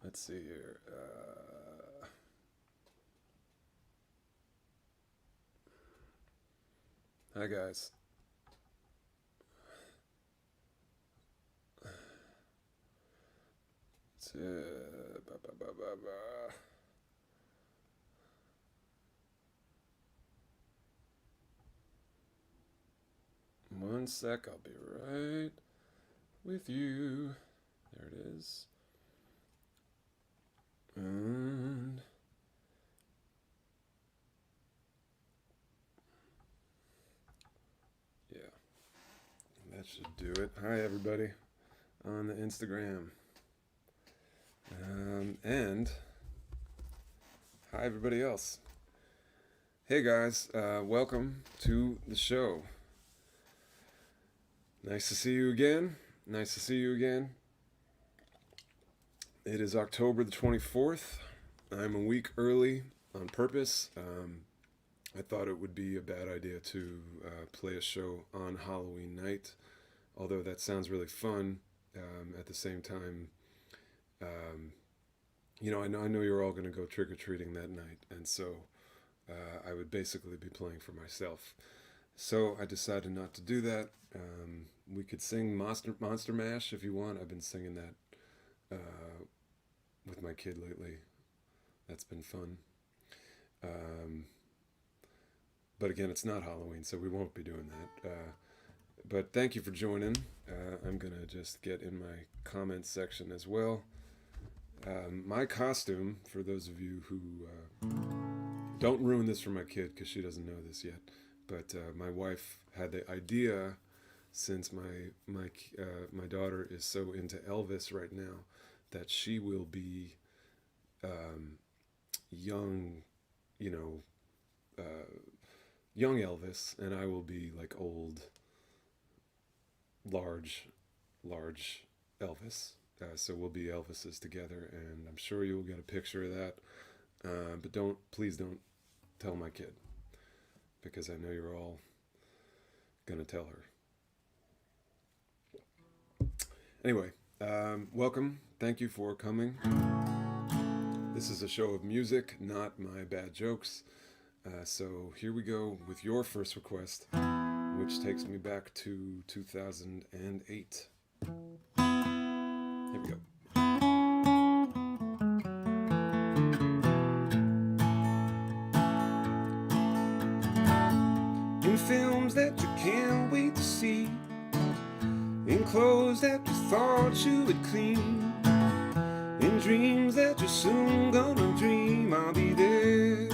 Let's see here. Hi guys. It's, ba, ba, ba, ba, ba. One sec, I'll be right with you. There it is. And yeah, that should do it. Hi everybody on the Instagram. And hi everybody else. Hey guys, welcome to the show. Nice to see you again. Nice to see you again. It is October the 24th. I'm a week early on purpose. I thought it would be a bad idea to play a show on Halloween night, although that sounds really fun. At the same time, I know you're all going to go trick-or-treating that night, and so I would basically be playing for myself. So I decided not to do that. We could sing Monster Mash if you want. I've been singing that with my kid lately. That's been fun. But again, it's not Halloween, so we won't be doing that. But thank you for joining. I'm going to just get in my comments section as well. My costume, for those of you who don't ruin this for my kid because she doesn't know this yet, but my wife had the idea, since my daughter is so into Elvis right now, that she will be young, young Elvis, and I will be like old, large Elvis. So we'll be Elvises together, and I'm sure you'll get a picture of that. But please don't tell my kid, because I know you're all gonna tell her. Anyway, welcome. Thank you for coming. This is a show of music, not my bad jokes. So here we go with your first request, which takes me back to 2008. Here we go. In films that you can't wait to see, in clothes that you thought you would clean, in dreams that you're soon gonna dream, I'll be there.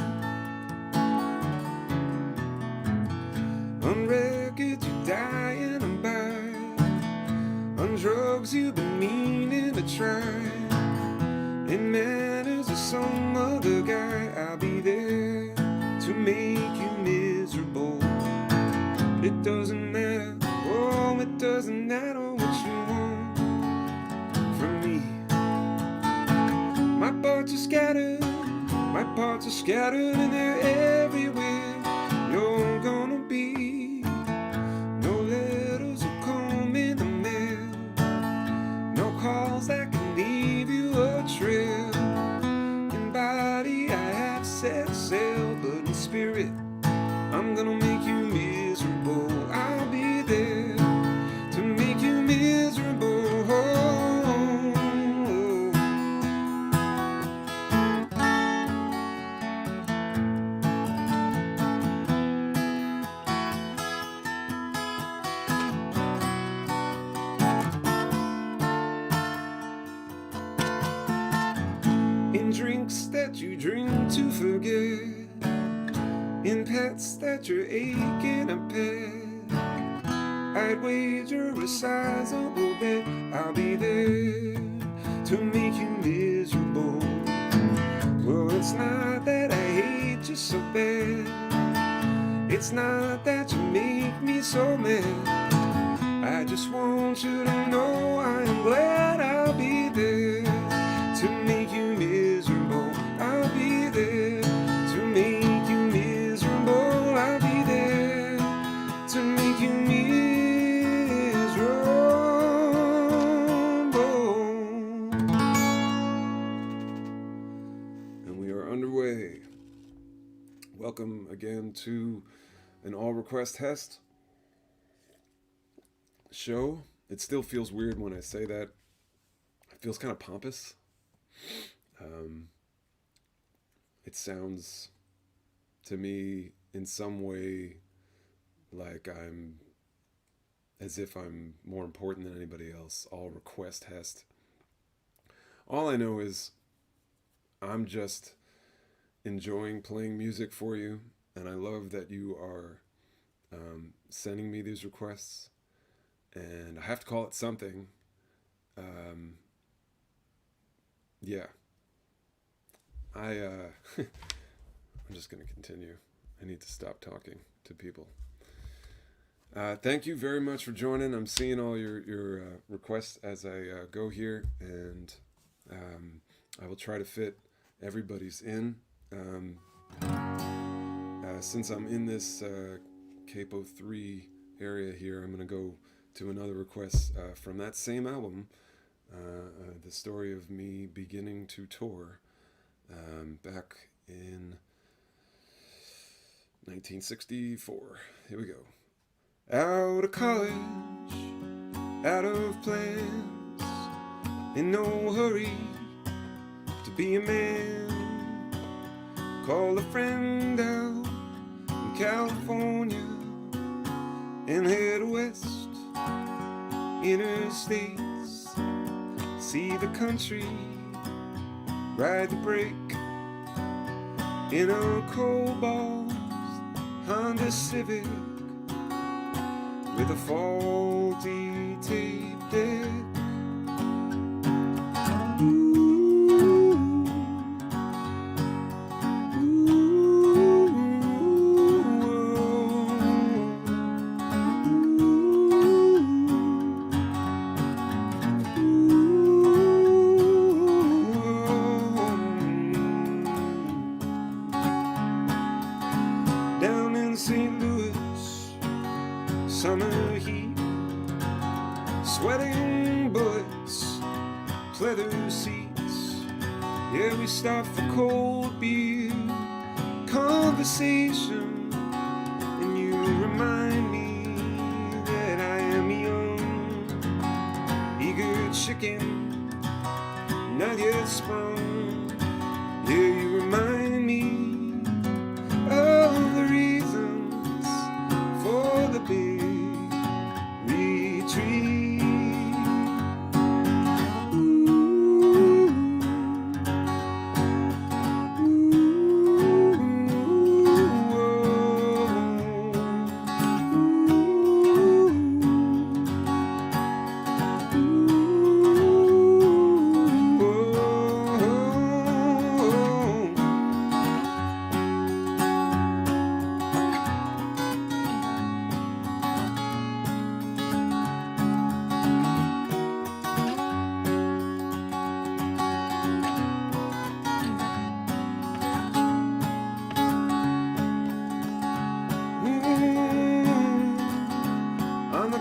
On records you're dying to buy, on drugs you've been meaning to try, in manners of some other guy, I'll be there to make you miserable. It doesn't matter, oh, it doesn't matter what you want from me. My parts are scattered and they're everywhere. You're gonna be no letters will come in the mail, no calls that can leave you a trail. In body I have set sail, but in spirit I'm gonna make you miserable. I'll be there to make you miserable. In drinks that you drink to forget, in pets that you're aching to pet, I'd wager a sizable bet I'll be there to make you miserable. Well, it's not that I hate you so bad, it's not that you make me so mad. I just want you to know I am glad I'll be there to make you miserable. I'll be there to make you miserable. I'll be there to make you miserable. Welcome again to an all request Hest show. It still feels weird when I say that. It feels kind of pompous. It sounds to me in some way like as if I'm more important than anybody else. All request Hest. All I know is I'm just enjoying playing music for you, and I love that you are sending me these requests, and I have to call it something. Yeah, I'm just gonna continue. I need to stop talking to people. Thank you very much for joining. I'm seeing all your requests as I go here, and I will try to fit everybody's in. Since I'm in this Capo 3 area here, I'm going to go to another request from that same album, the story of me beginning to tour back in 1964. Here we go. Out of college, out of plans, in no hurry to be a man. Call a friend out in California and head west, interstates, see the country, ride the brake in a Cobalt Honda Civic with a faulty tape deck. Down in St. Louis, summer heat, sweating bullets, pleather seats. Yeah, we stop for cold beer, conversation, and you remind me that I am young, eager chicken, not yet sprung. Yeah, you remind me of the reasons for the big retreat.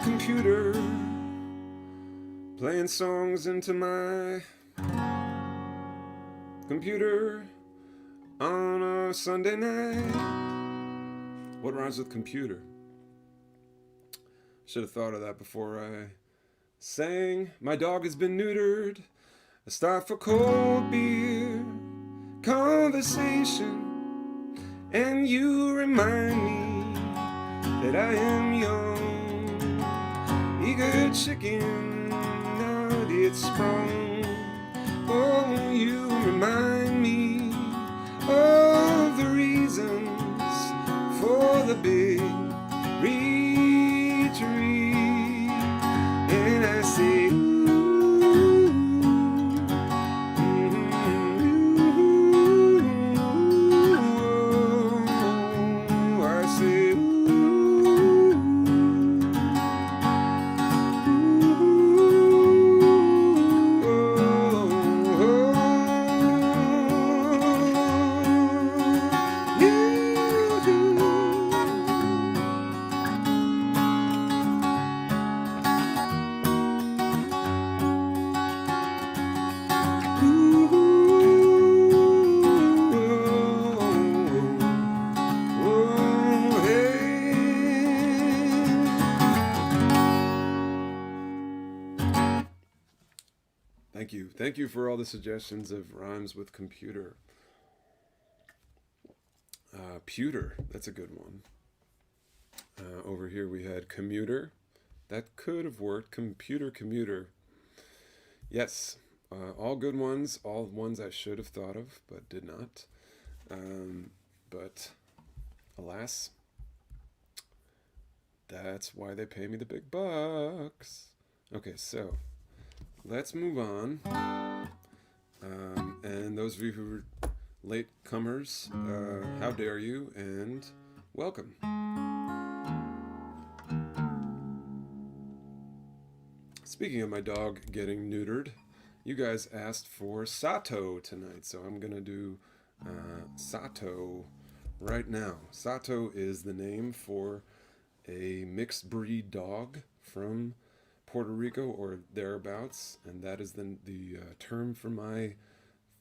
Computer, playing songs into my computer on a Sunday night. What rhymes with computer? Should have thought of that before I sang. My dog has been neutered. I stop for cold beer, conversation, and you remind me that I am young, eager chicken, now it's sprung. Oh, you remind me of the reasons for the big retreat. And I say, oh, thank you for all the suggestions of rhymes with computer. Pewter, that's a good one. Over here we had commuter. That could have worked. Computer, commuter. Yes, all good ones, all ones I should have thought of, but did not. But alas, that's why they pay me the big bucks. Okay, so let's move on. And those of you who are late comers, how dare you, and welcome. Speaking of my dog getting neutered, you guys asked for Sato tonight, so I'm gonna do Sato right now. Sato is the name for a mixed breed dog from Puerto Rico or thereabouts, and that is the term for my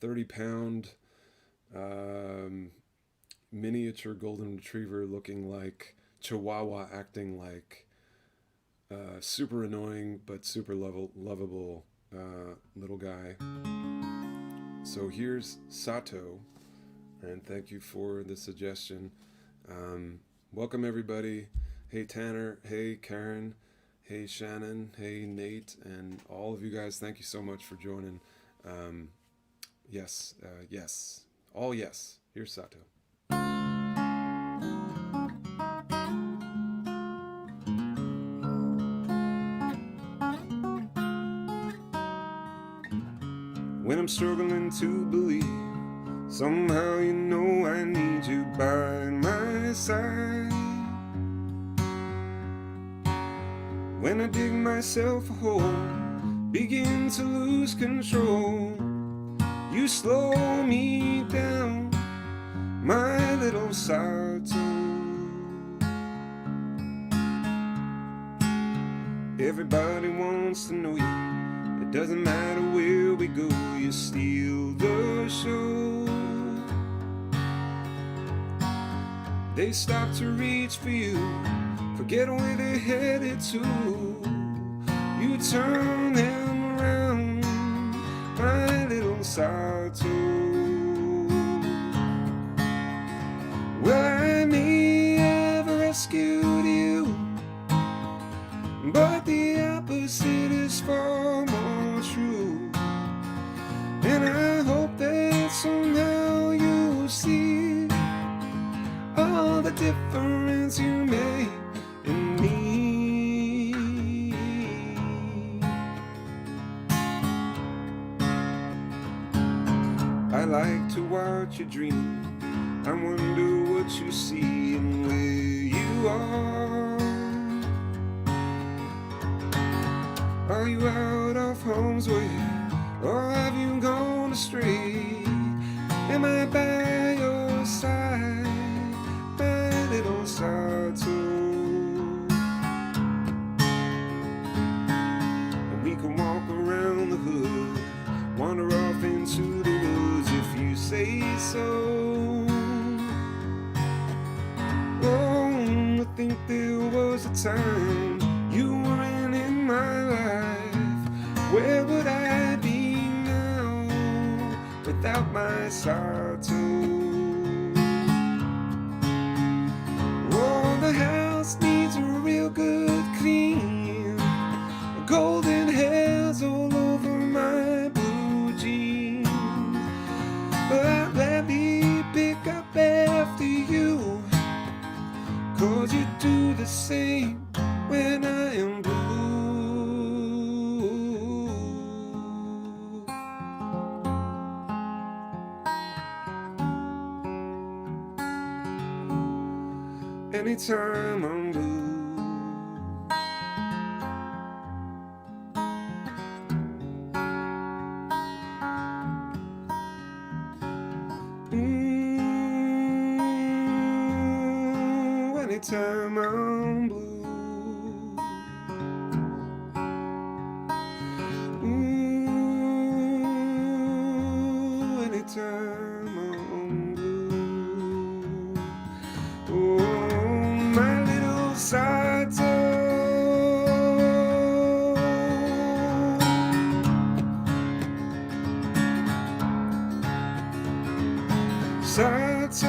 30-pound miniature golden retriever looking like Chihuahua, acting like super annoying but super lovable little guy. So here's Sato, and thank you for the suggestion. Welcome everybody. Hey Tanner, hey Karen, hey Shannon, hey Nate, and all of you guys, thank you so much for joining. Yes, all yes. Here's Sato. When I'm struggling to believe, somehow you know I need you by my side. When I dig myself a hole, begin to lose control, you slow me down, my little Sato. Everybody wants to know you, it doesn't matter where we go, you steal the show. They stop to reach for you, forget where they're headed to, you turn them around, my little Sato. Well, I may have rescued you, but the opposite is far more true. And I hope that somehow you'll see all the difference you make in me. I like to watch you dream, I wonder what you see and where you are. Are you out of harm's way, or have you gone astray? Am I by your side, my little Sato? And we can walk around the hood, wander off into the woods if you say so. Oh, I think there was a time you weren't in my life. Where would I be now without my Sato? Oh, the house needs a real good clean, golden hairs all over my blue jeans, but I'd gladly pick up after you, 'cause you do the same when I am blue. Anytime I'm blue. Anytime I'm blue. Anytime I'm blue. Oh, my little Sato. Sato.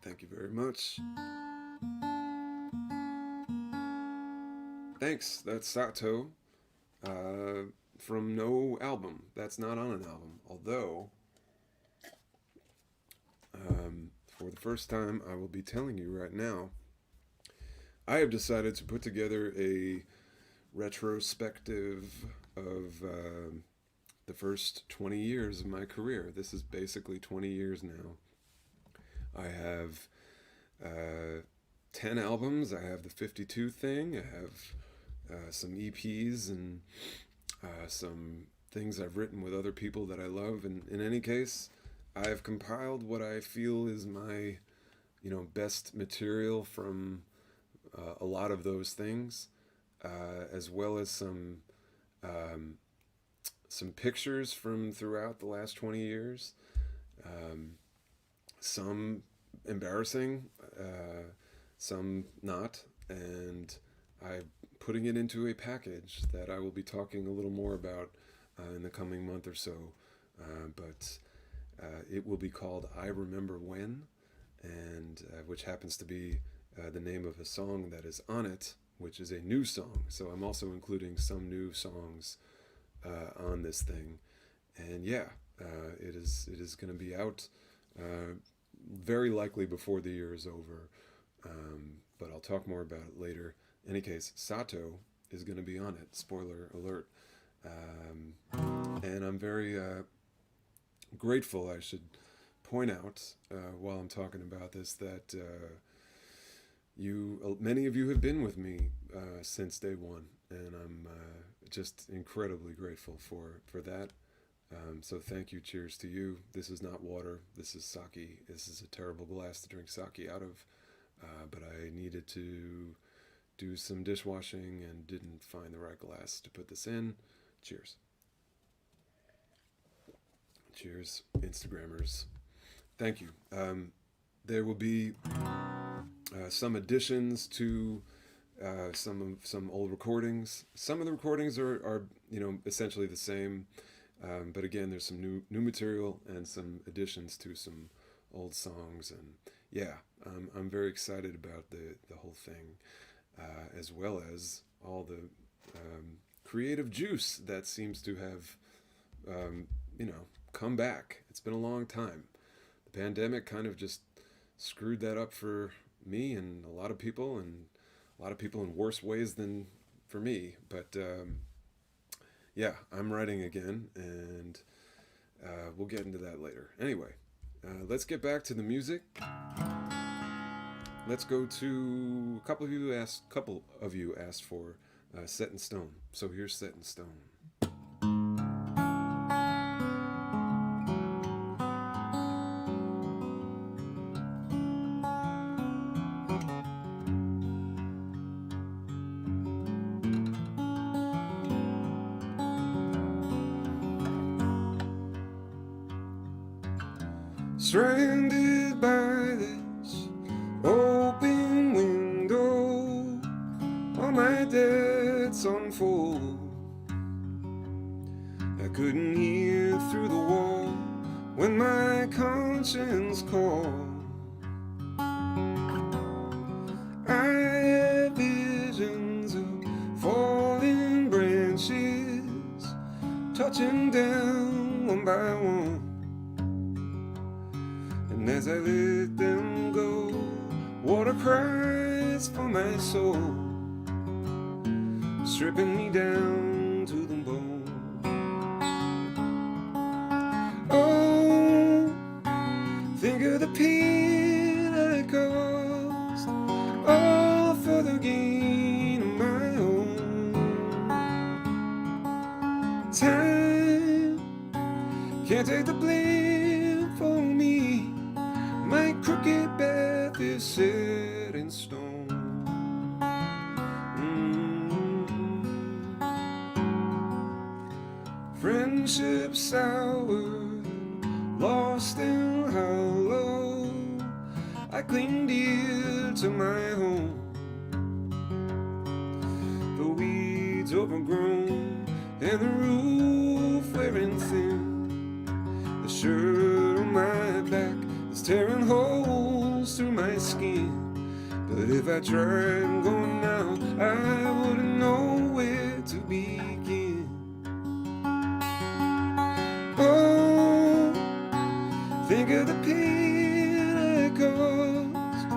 Thank you very much. Thanks. That's Sato from no album. That's not on an album. Although, for the first time, I will be telling you right now, I have decided to put together a retrospective of the first 20 years of my career. This is basically 20 years now. I have 10 albums. I have the 52 thing. I have some EPs and some things I've written with other people that I love. And in any case, I have compiled what I feel is my, best material from a lot of those things, as well as some pictures from throughout the last 20 years. Some embarrassing, some not, and I'm putting it into a package that I will be talking a little more about in the coming month or so, but it will be called I Remember When, and which happens to be the name of a song that is on it, which is a new song. So I'm also including some new songs on this thing, and yeah, it is going to be out very likely before the year is over, but I'll talk more about it later. In any case, Sato is going to be on it. Spoiler alert. And I'm very grateful, I should point out, while I'm talking about this, that many of you have been with me since day one, and I'm just incredibly grateful for that. So thank you. Cheers to you. This is not water. This is sake. This is a terrible glass to drink sake out of, but I needed to do some dishwashing and didn't find the right glass to put this in. Cheers. Cheers, Instagrammers. Thank you. There will be some additions to some old recordings. Some of the recordings are essentially the same. But again, there's some new material and some additions to some old songs, and yeah, I'm very excited about the whole thing, as well as all the creative juice that seems to have come back. It's been a long time. The pandemic kind of just screwed that up for me and a lot of people in worse ways than for me, but yeah, I'm writing again, and we'll get into that later. Anyway, let's get back to the music. Let's go to a couple of you asked for Set in Stone. So here's Set in Stone. Stranded by this open window, all my debts unfold. I couldn't hear through the wall when my conscience called. I have visions of falling branches, touching down one by one. And as I let them go, water cries for my soul, stripping me down to the bone. Oh, think of the pain I caused, all for the gain of my own. Time can't take the blame for me. My crooked path is set in stone. Friendship sour, lost and hollow, I cling dear to my home. yards overgrown and the roof wearing thin. The shirt on my back is tearing holes through my skin. But if I tried going now, I wouldn't know where to begin. Oh, think of the pain I caused,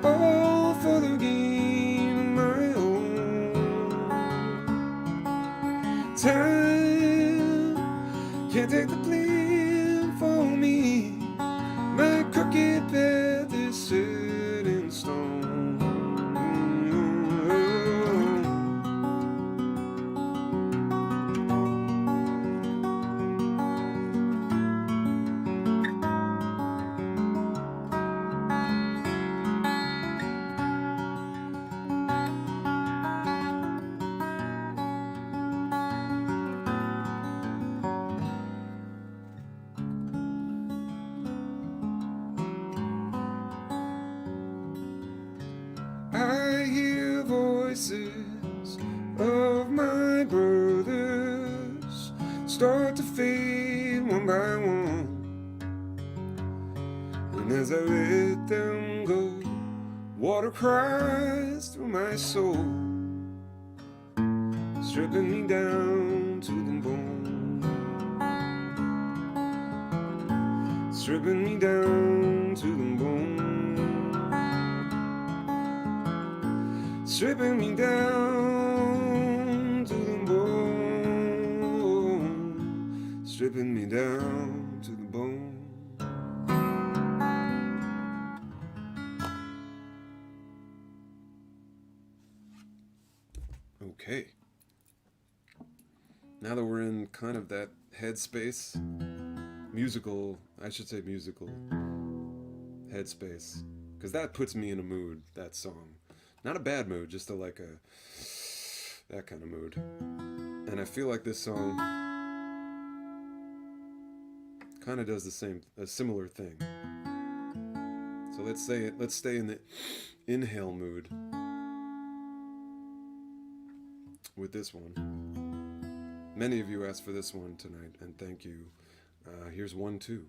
all for the gain of my own. Time can't take the blame for me. My crooked path is set in stone. I hear voices of my brothers start to fade one by one, and as I let them go, water cries through my soul, stripping me down to the bone, stripping me down to the bone. Stripping me down to the bone, stripping me down to the bone. Okay. Now that we're in kind of that headspace, musical headspace, because that puts me in a mood, that song. Not a bad mood, just that kind of mood. And I feel like this song kind of does a similar thing. So let's stay in the inhale mood with this one. Many of you asked for this one tonight, and thank you. Here's 1, 2.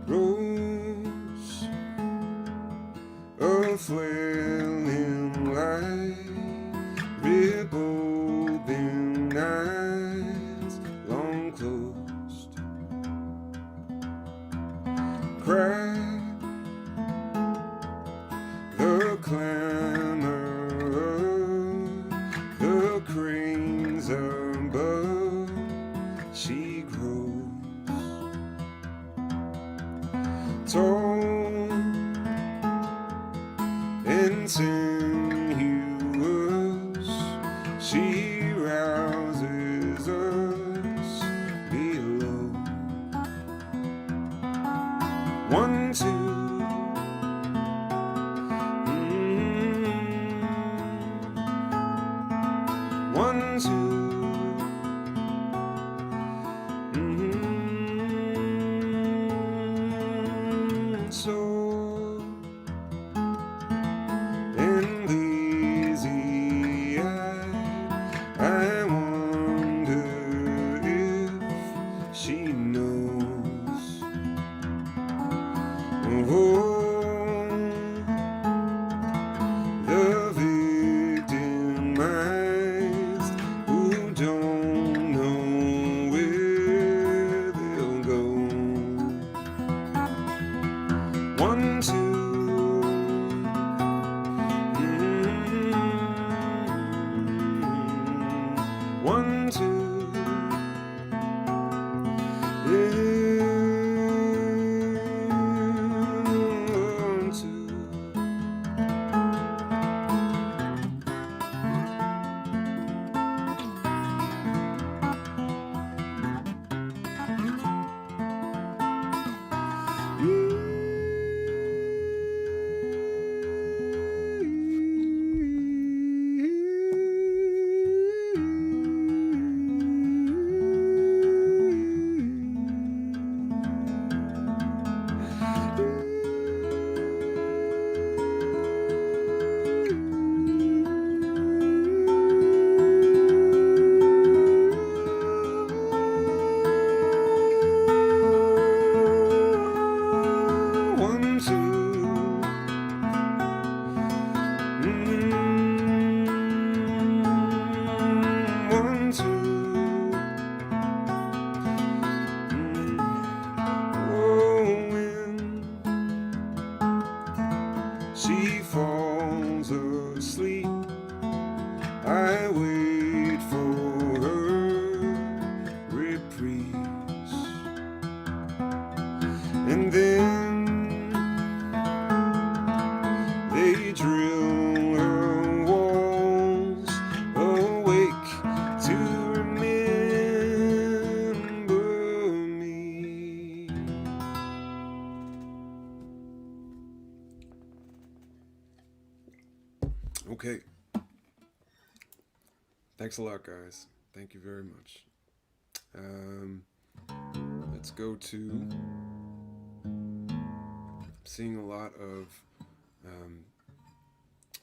Rose, a flailing light, ripple dim eyes, long closed, crack the clamor of the cranes above, she grows tall and sinuous, she rouses us below. 1, 2. 1, 2. So and lazy-eyed, I wonder if she knows. Oh, the victimized who asleep, I wait for her reprise. And then they drill her walls awake to remember me. Okay. Thanks a lot, guys. Thank you very much. Let's go to... seeing a lot of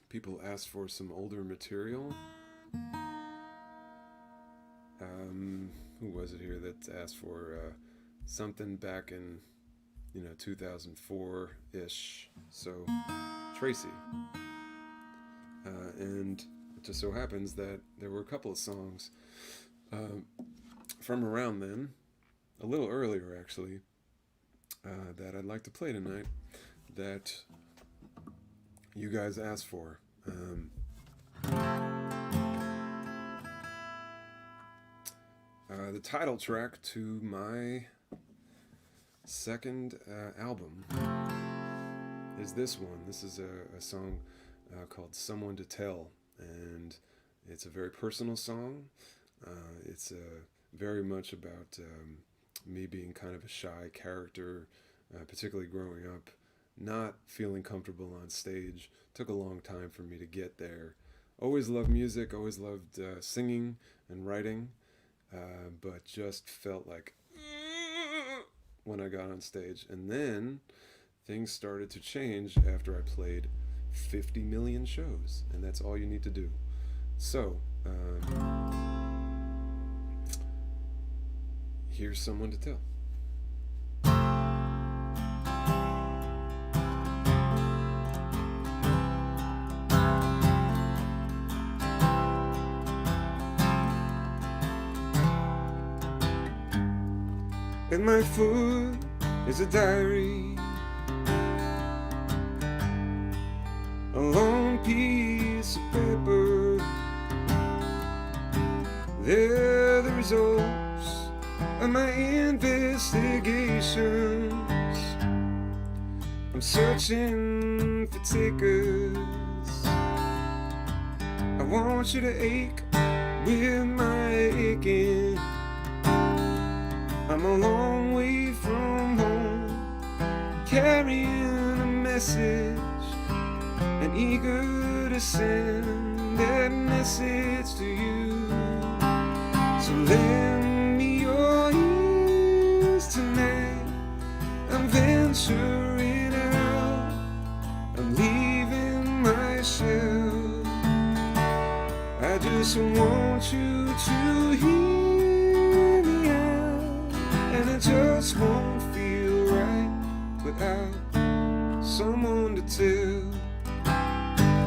people ask for some older material. Who was it here that asked for something back in 2004-ish? So Tracy. And it just so happens that there were a couple of songs from around then, a little earlier actually, that I'd like to play tonight that you guys asked for. The title track to my second album is this one. This is a song called Someone to Tell, and it's a very personal song. It's very much about me being kind of a shy character, particularly growing up, not feeling comfortable on stage. Took a long time for me to get there. Always loved music, always loved singing and writing, but just felt like when I got on stage. And then things started to change after I played 50 million shows, and that's all you need to do. So, here's Someone to Tell. At my foot is a diary, a long piece of paper. They're the results of my investigations. I'm searching for takers. I want you to ache with my aching. I'm a long way from home, carrying a message, and eager to send that message to you. So lend me your ears tonight. I'm venturing out, I'm leaving my shell. I just want you to hear me out, and I just won't feel right without someone to tell,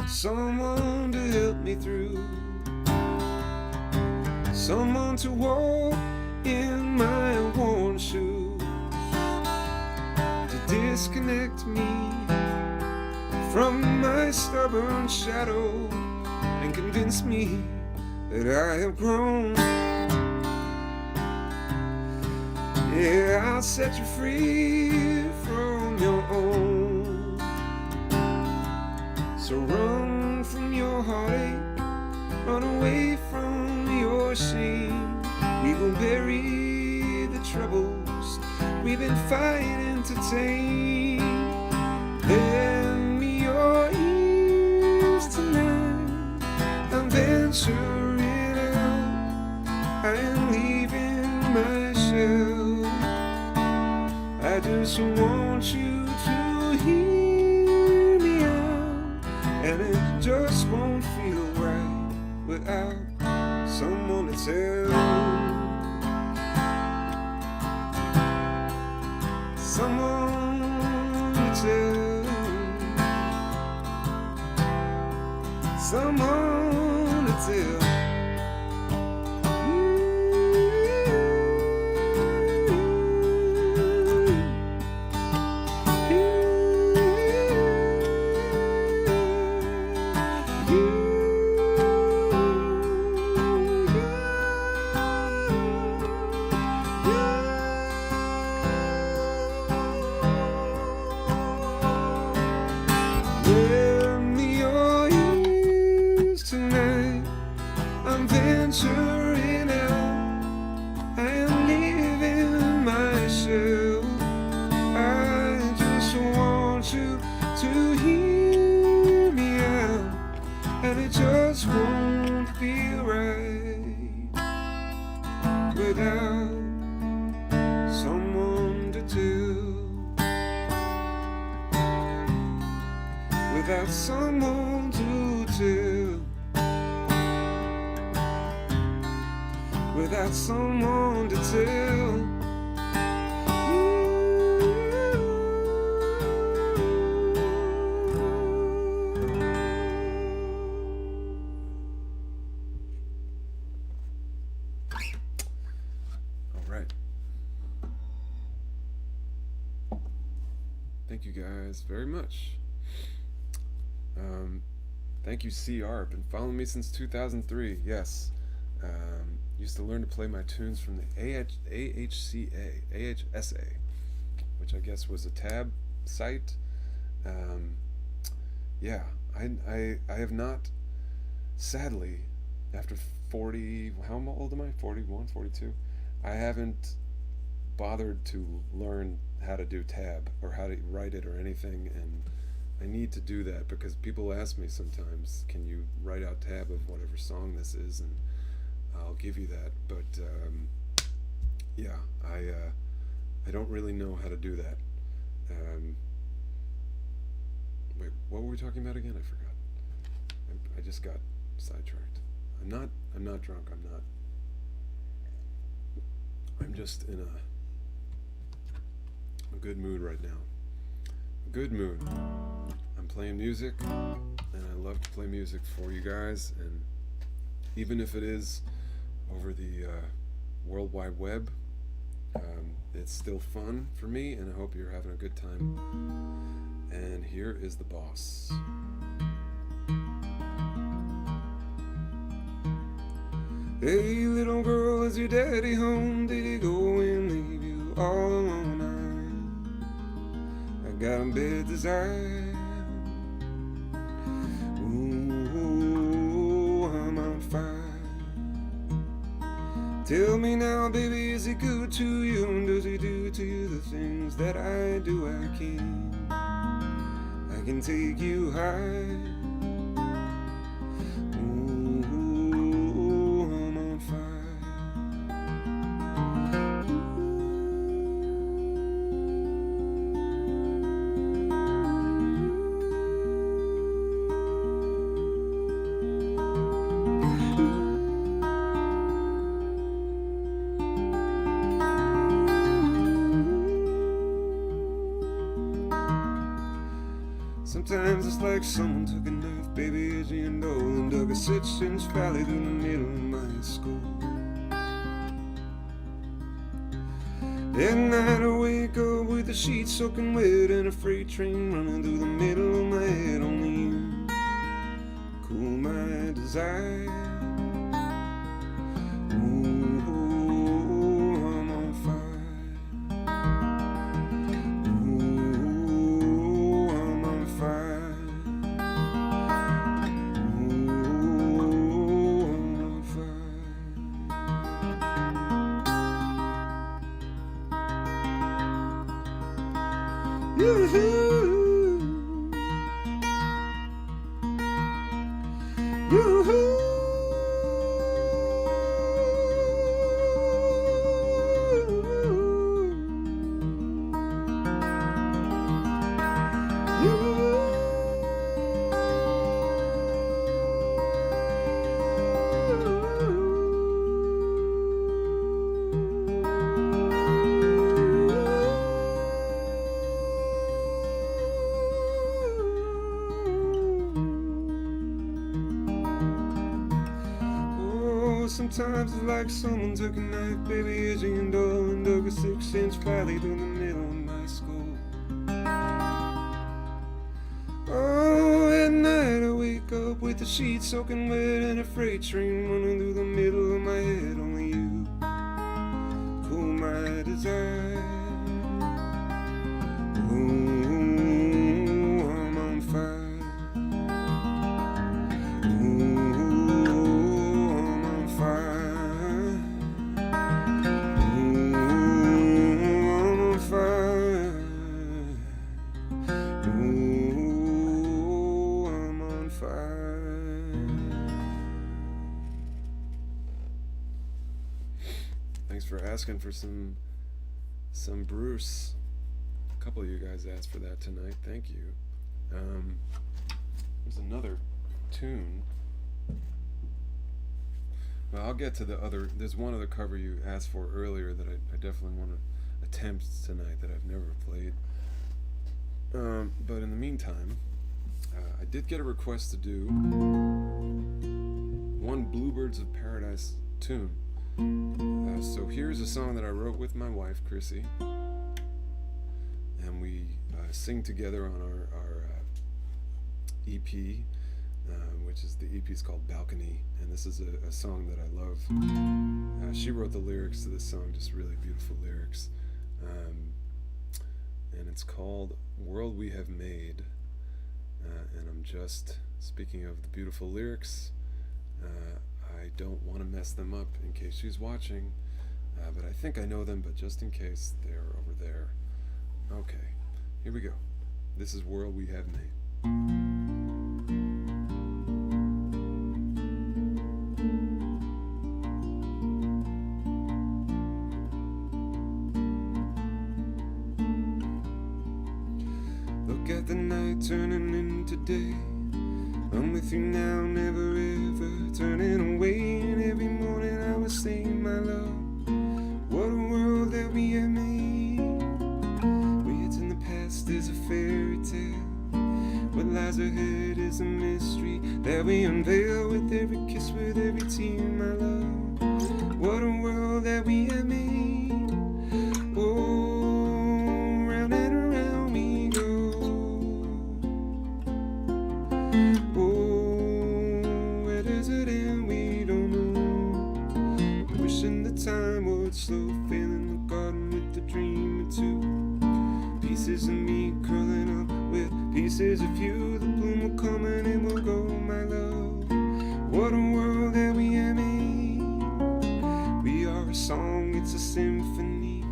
someone to help me through, someone to walk in my worn shoes, to disconnect me from my stubborn shadow and convince me that I have grown. Yeah, I'll set you free from your own. So run from your heartache, run away from your shame. We will bury the troubles we've been fighting to tame. Lend me your ears tonight. I'm venturing out, I am leaving my shell. I just want you to hear me out, and it just won't feel right without someone to tell, someone to tell, someone to tell. Yeah. and it just won't feel right without someone to tell, without someone to tell, without someone to tell. Thank you guys very much. Thank you, CR. Been following me since 2003. Yes. Used to learn to play my tunes from the AHSA, which I guess was a tab site. Yeah, I have not, sadly, after 40, how old am I? 41, 42? I haven't bothered to learn how to do tab or how to write it or anything, and I need to do that because people ask me sometimes, can you write out tab of whatever song this is, and I'll give you that, but yeah, I don't really know how to do that. Wait, what were we talking about again? I forgot. I just got sidetracked. I'm not drunk. I'm just in a good mood right now. A good mood. I'm playing music, and I love to play music for you guys, and even if it is over the World Wide Web, it's still fun for me, and I hope you're having a good time. And here is the boss. Hey little girl, is your daddy home? Did he go and leave you all alone? I got a bad desire. Ooh, I'm on fire. Tell me now, baby, is he good to you? And does he do to you the things that I do? I can take you high. Sometimes it's like someone took a knife, baby, edgy and dull, and dug a 6-inch valley through the middle of my skull. At night I wake up with the sheets soaking wet and a freight train running through the middle of my head. Only you cool my desire. Sometimes it's like someone took a knife, baby, edgy and dull, and dug a 6-inch valley through the middle of my skull. Oh, at night I wake up with the sheets soaking wet and a freight train running through the middle of my head. Only you cool my desire. Ooh, I'm on fire. Fire. for asking for some Bruce. A couple of you guys asked for that tonight. Thank you. There's another tune. Well, I'll get to the other. There's one other cover you asked for earlier that I definitely want to attempt tonight that I've never played. But in the meantime, I did get a request to do one Bluebirds of Paradise tune. So here's a song that I wrote with my wife, Chrissy, and we sing together on our EP, which is the EP is called Balcony, and this is a song that I love. She wrote the lyrics to this song, just really beautiful lyrics, and it's called World We Have Made, and I'm just, speaking of the beautiful lyrics, I don't want to mess them up in case she's watching, but I think I know them, but just in case, they're over there. Okay, here we go. This is World We Have Made. Look at the night turning into day. I'm with you now, never ever turning away. And every morning I was saying, my love, what a world that we have made. Where it's in the past is a fairy tale. What lies ahead is a mystery that we unveil with every kiss, with every tear, my love. What a world that we have made. Oh, round and around we go. Oh, where does it end? We don't know. Wishing the time would slow, filling the garden with a dream or two. Pieces of me curling up with pieces of you. The bloom will come and it will go, my love. What a world that we have made. We are a song, it's a symphony.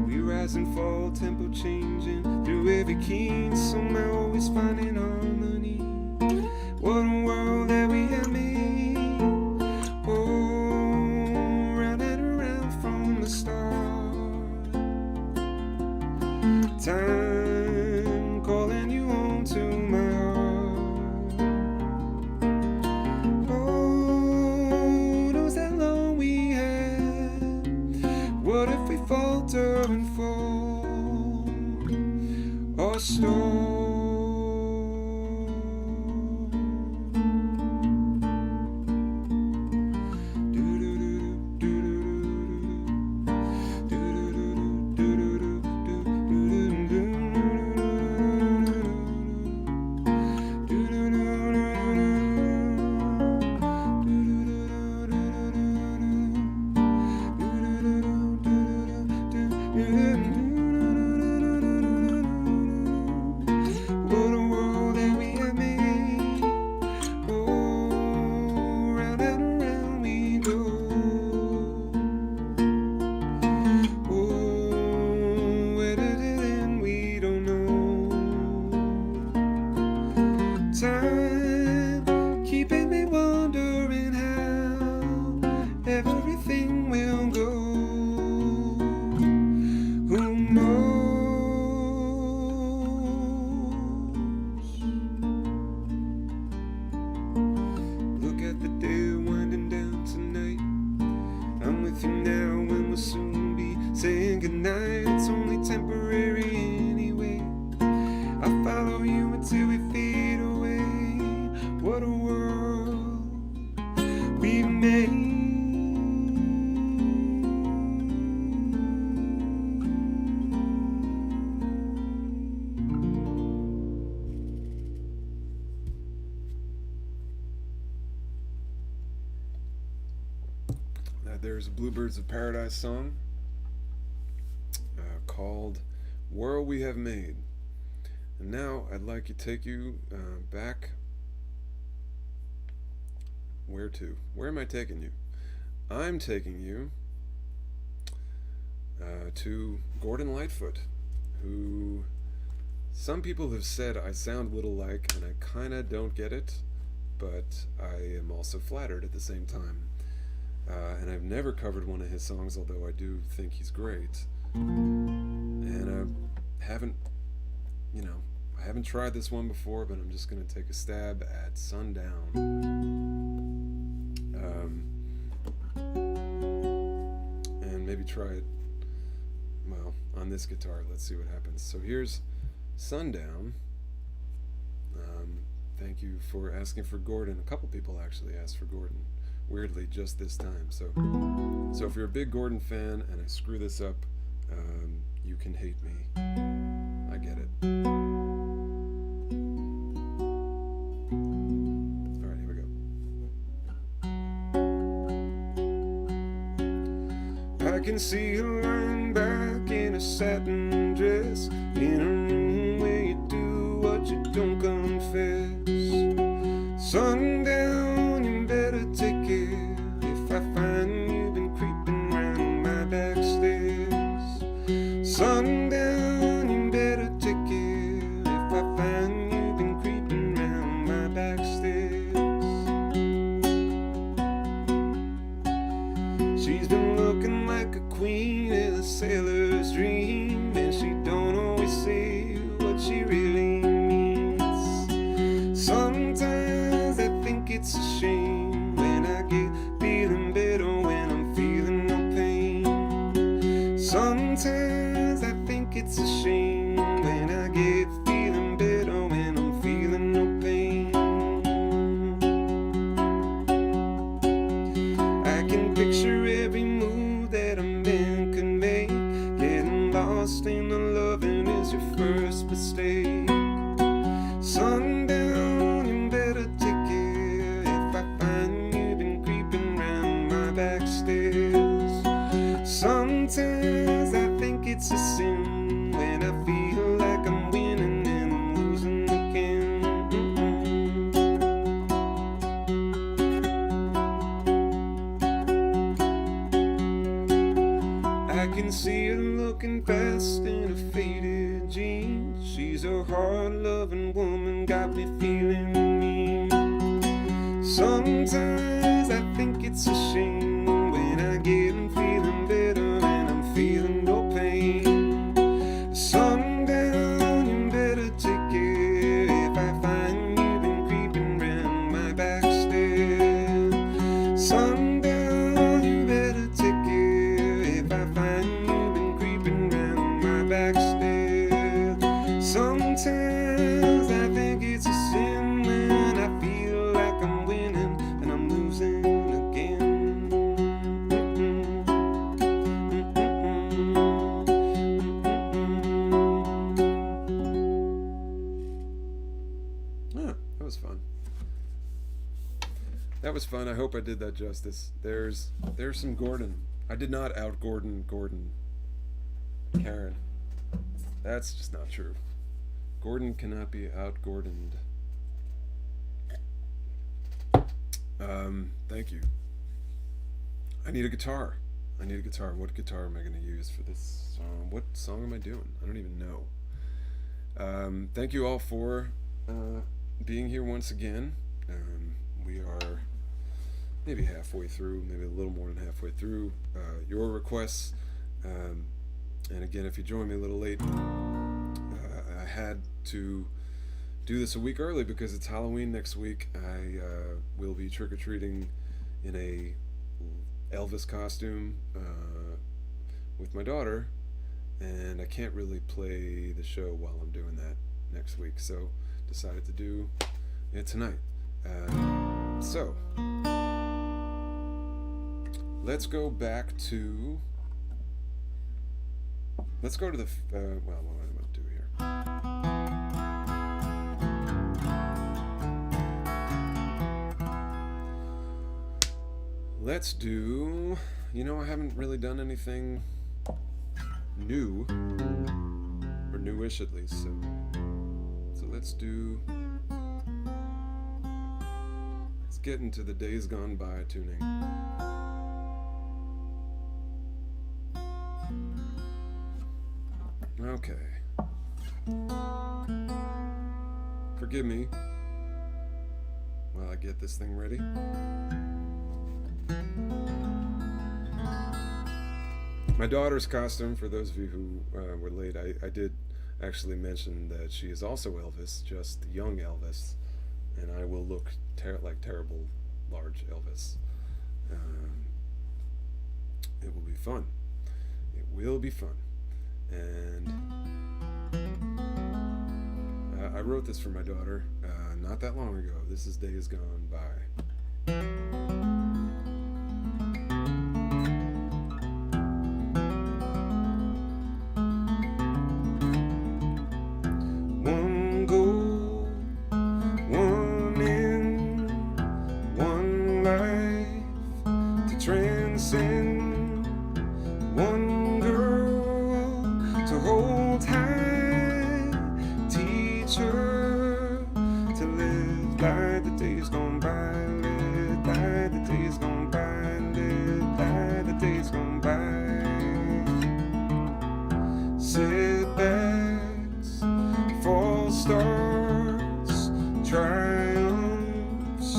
We rise and fall, tempo changing through every key, and somehow always finding harmony. What a world that we have made. Oh, round and around from the start. Time calling you home to my heart. Oh, knows that long we had. What if we falter and fall or stall? Time keeping me wondering how everything will go. Who knows? Look at the day winding down tonight. I'm with you now and we'll soon be saying goodnight. It's only temporary anyway. I'll follow you until we fade away. What a world we've made. There's a Bluebirds of Paradise song called World We Have Made. And now I'd like to take you back. Where to? Where am I taking you? I'm taking you to Gordon Lightfoot, who some people have said I sound a little like, and I kinda don't get it, but I am also flattered at the same time. And I've never covered one of his songs, although I do think he's great. And I haven't, I haven't tried this one before, but I'm just going to take a stab at Sundown. And maybe try it, well, on this guitar. Let's see what happens. So here's Sundown. Thank you for asking for Gordon. A couple people actually asked for Gordon, weirdly, just this time. So if you're a big Gordon fan and I screw this up, you can hate me. I get it. All right, here we go. I can see you lying back in a satin dress, in a room where you do what you don't confess. Sundown, you better take care if I find you've been creeping round my back stairs. Sundown, you better take care if I find you've been creeping round my back stairs. She's been looking like a queen in a sailor's dream, and she don't always say what she really means. Sometimes I think it's a shame when I get feeling better when I'm feeling no pain. Sometimes I think it's a shame when I get feeling better when I'm feeling no pain. I can picture every move that a man could make. Getting lost in the loving is your first mistake. Sundown, you better take care if I find you've been creeping round my back stairs. Sometimes I think it's a sin when I feel like I'm winning and I'm losing again. I can see her looking fast in her faded jeans. She's a hard-loving woman, got me feeling mean. Sometimes I think it's a shame when I get feeling better and I'm feeling no pain. Sundown, you better take care if I find you've been creeping round my back stairs. Sundown, you better take care if I find you've been creeping round my back stairs. Sometimes I think it's a sin when I feel like I'm winning and I'm losing again. That was fun. That was fun. I hope I did that justice. There's some Gordon. I did not out Gordon Karen. That's just not true. Gordon cannot be out Gordoned. Thank you. I need a guitar. What guitar am I going to use for this song? What song am I doing? I don't even know. Thank you all for being here once again. We are maybe halfway through, maybe a little more than halfway through your requests. And again, if you joined me a little late, I had to do this a week early because it's Halloween next week. I will be trick-or-treating in a Elvis costume with my daughter, and I can't really play the show while I'm doing that next week, so decided to do it tonight. So let's go back to the what am I going to do here? Let's do, I haven't really done anything new, or newish at least, so let's get into the Days Gone By tuning. Okay. Forgive me while I get this thing ready. My daughter's costume, for those of you who were late, I did actually mention that she is also Elvis, just young Elvis, and I will look like terrible large Elvis. Um, it will be fun. It will be fun. And I wrote this for my daughter not that long ago. This is Days Gone By. One goal, one end, one life to transcend, one girl to hold tight, teach her to live like the days gone by, live like the days gone by, live like the days gone by. Setbacks, false starts, triumphs,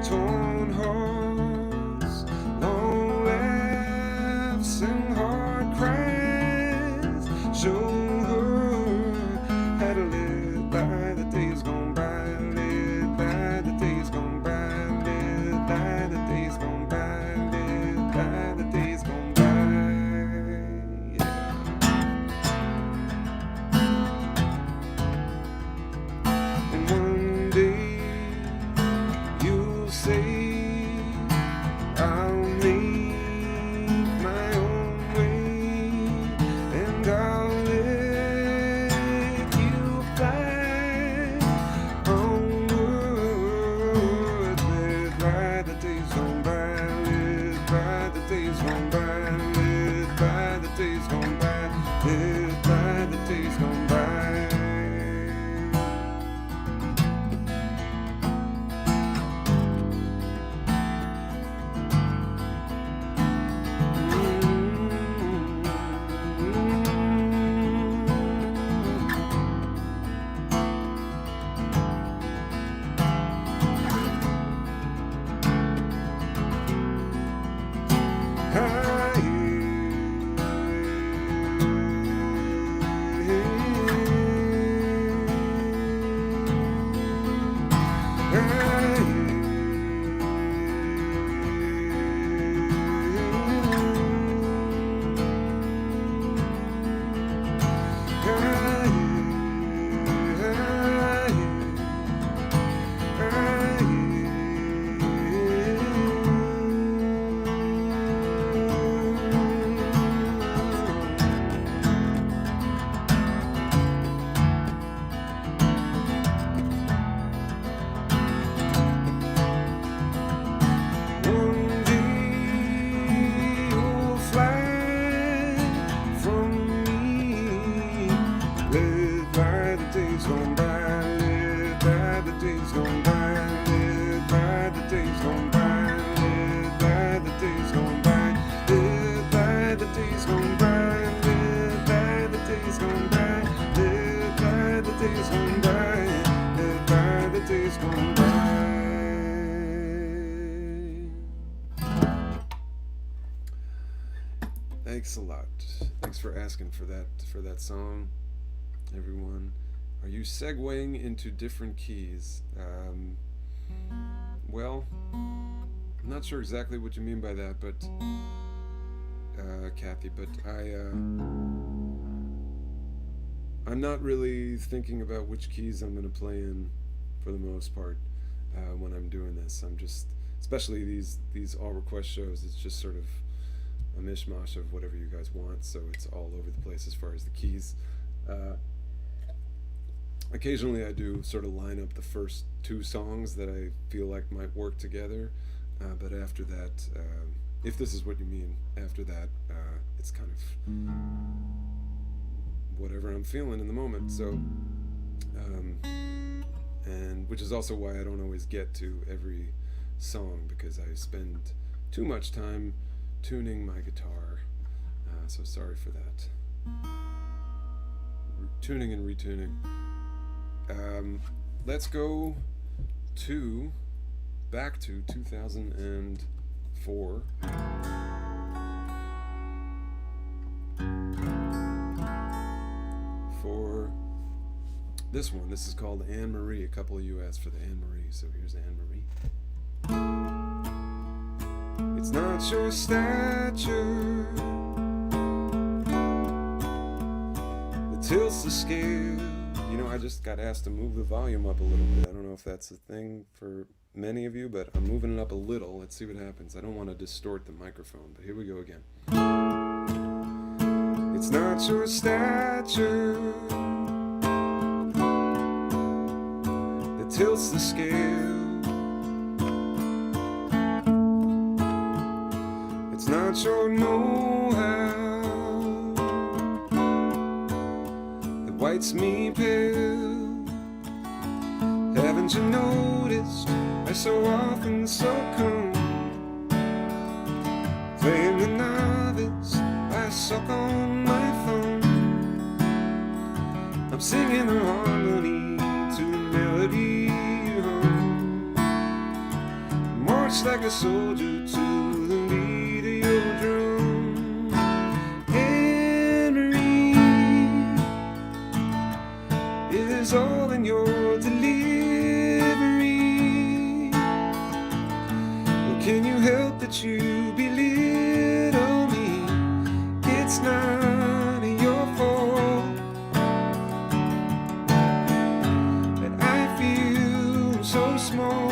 torn hearts, long laughs and hard cries. Show her how to live by the days gone by, live by the days gone by, live by the days gone by, live by the days gone by. And one day you'll say, I'll make my own way, and I'll let you fly onward. Live by the days gone by, live by the days gone by, live by the days gone by, live by the days gone by. One day you'll fly from me. Live by the days gone by, live by the days gone by, live by the days gone by, live by the days gone by, live by the days gone by, live by the days gone by, live by the days gone by, live by the days gone by. Thanks a lot. Thanks for asking for that song, everyone. Are you segueing into different keys? Well, I'm not sure exactly what you mean by that, but Kathy, but I'm not really thinking about which keys I'm going to play in for the most part when I'm doing this. I'm just, especially these all request shows, it's just sort of a mishmash of whatever you guys want, so it's all over the place as far as the keys. Occasionally I do sort of line up the first two songs that I feel like might work together, but after that, if this is what you mean, after that, it's kind of whatever I'm feeling in the moment. So, and which is also why I don't always get to every song, because I spend too much time tuning my guitar. So sorry for that. Tuning and retuning. Let's go back to 2004. this one. This is called Anne Marie. A couple of you asked for the Anne Marie, so here's Anne Marie. It's not your stature that tilts the scale. You know, I just got asked to move the volume up a little bit. I don't know if that's a thing for many of you, but I'm moving it up a little. Let's see what happens. I don't want to distort the microphone, but here we go again. It's not your stature that tilts the scale. It's not your know-how that whites me pale. Haven't you noticed I so often succumb? Playing the novice, I suck on my thumb. I'm singing a harmony to a melody hum. March like a soldier to the beat of your drum. Anne Marie, it is all in your delivery. Well, can you help that you belittle me? It's not your fault that I feel so small.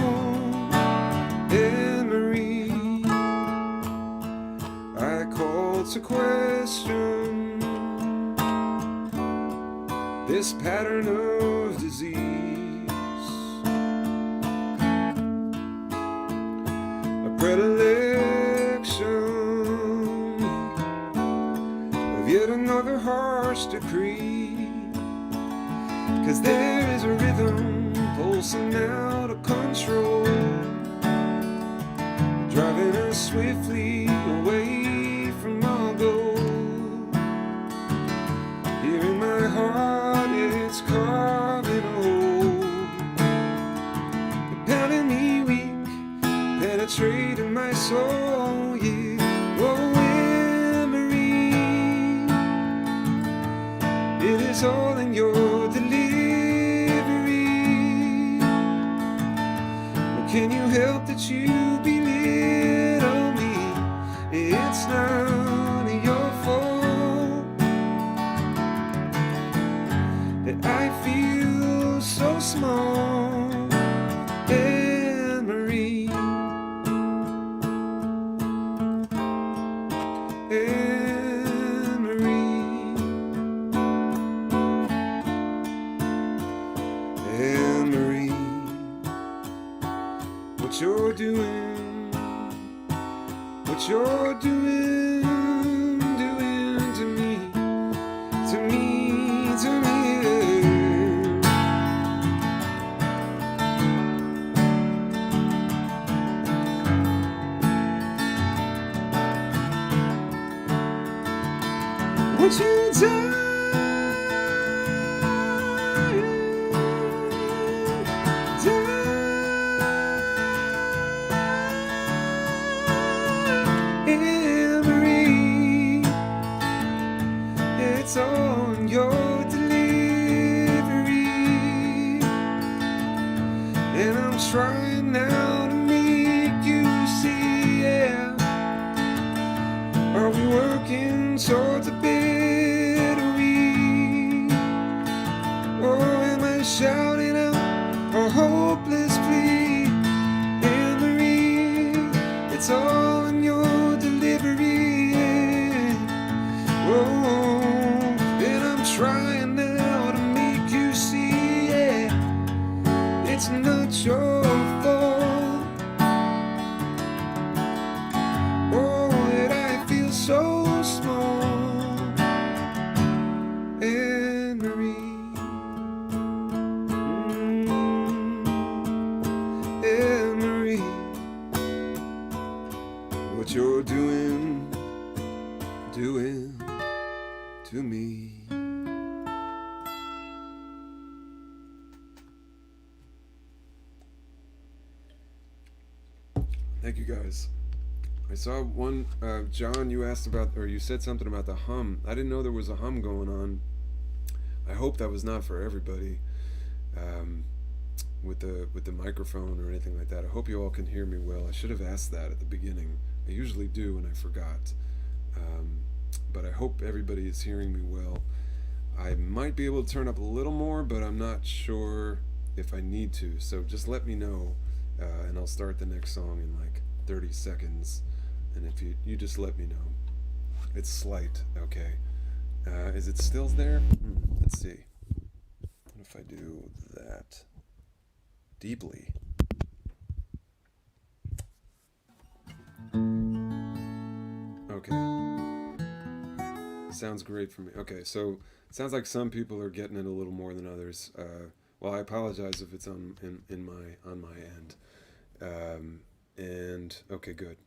Anne Marie, I call to question this pattern of disease, a predilection of yet another harsh decree. 'Cause there is a rhythm pulsing out of control, driving us swiftly away from our goal. Here in my heart it's carving a hole, pounding me weak, penetrating my soul, yeah. Oh, Anne Marie, it is all in your delivery. Well, can you help that you belittle me? It's not your fault that I feel so small. Anne Marie, Anne Marie, Anne Marie, what you're doing, what you're doing to me, to me, to me. What you done, Anne Marie, it's on your delivery, and I'm trying now to make you see, yeah. Are we working towards a better week? Or am I shouting out a hopeless plea? Anne Marie, it's all in your delivery, yeah. Whoa, and I'm trying now to make you see, yeah. It's not your fault, oh, that I feel so small. Anne Marie, Anne Marie, what you're doing to me. Thank you guys. I saw one, John, you asked about, or you said something about the hum. I didn't know there was a hum going on. I hope that was not for everybody. with the microphone or anything like that. I hope you all can hear me well. I should have asked that at the beginning. I usually do, and I forgot. But I hope everybody is hearing me well. I might be able to turn up a little more, but I'm not sure if I need to. So just let me know, and I'll start the next song in like 30 seconds. And if you just let me know. It's slight, okay. Is it still there? Let's see. What if I do that? Deeply. Okay. Sounds great for me. Okay, so it sounds like some people are getting it a little more than others. Well, I apologize if it's on my end. And okay, good.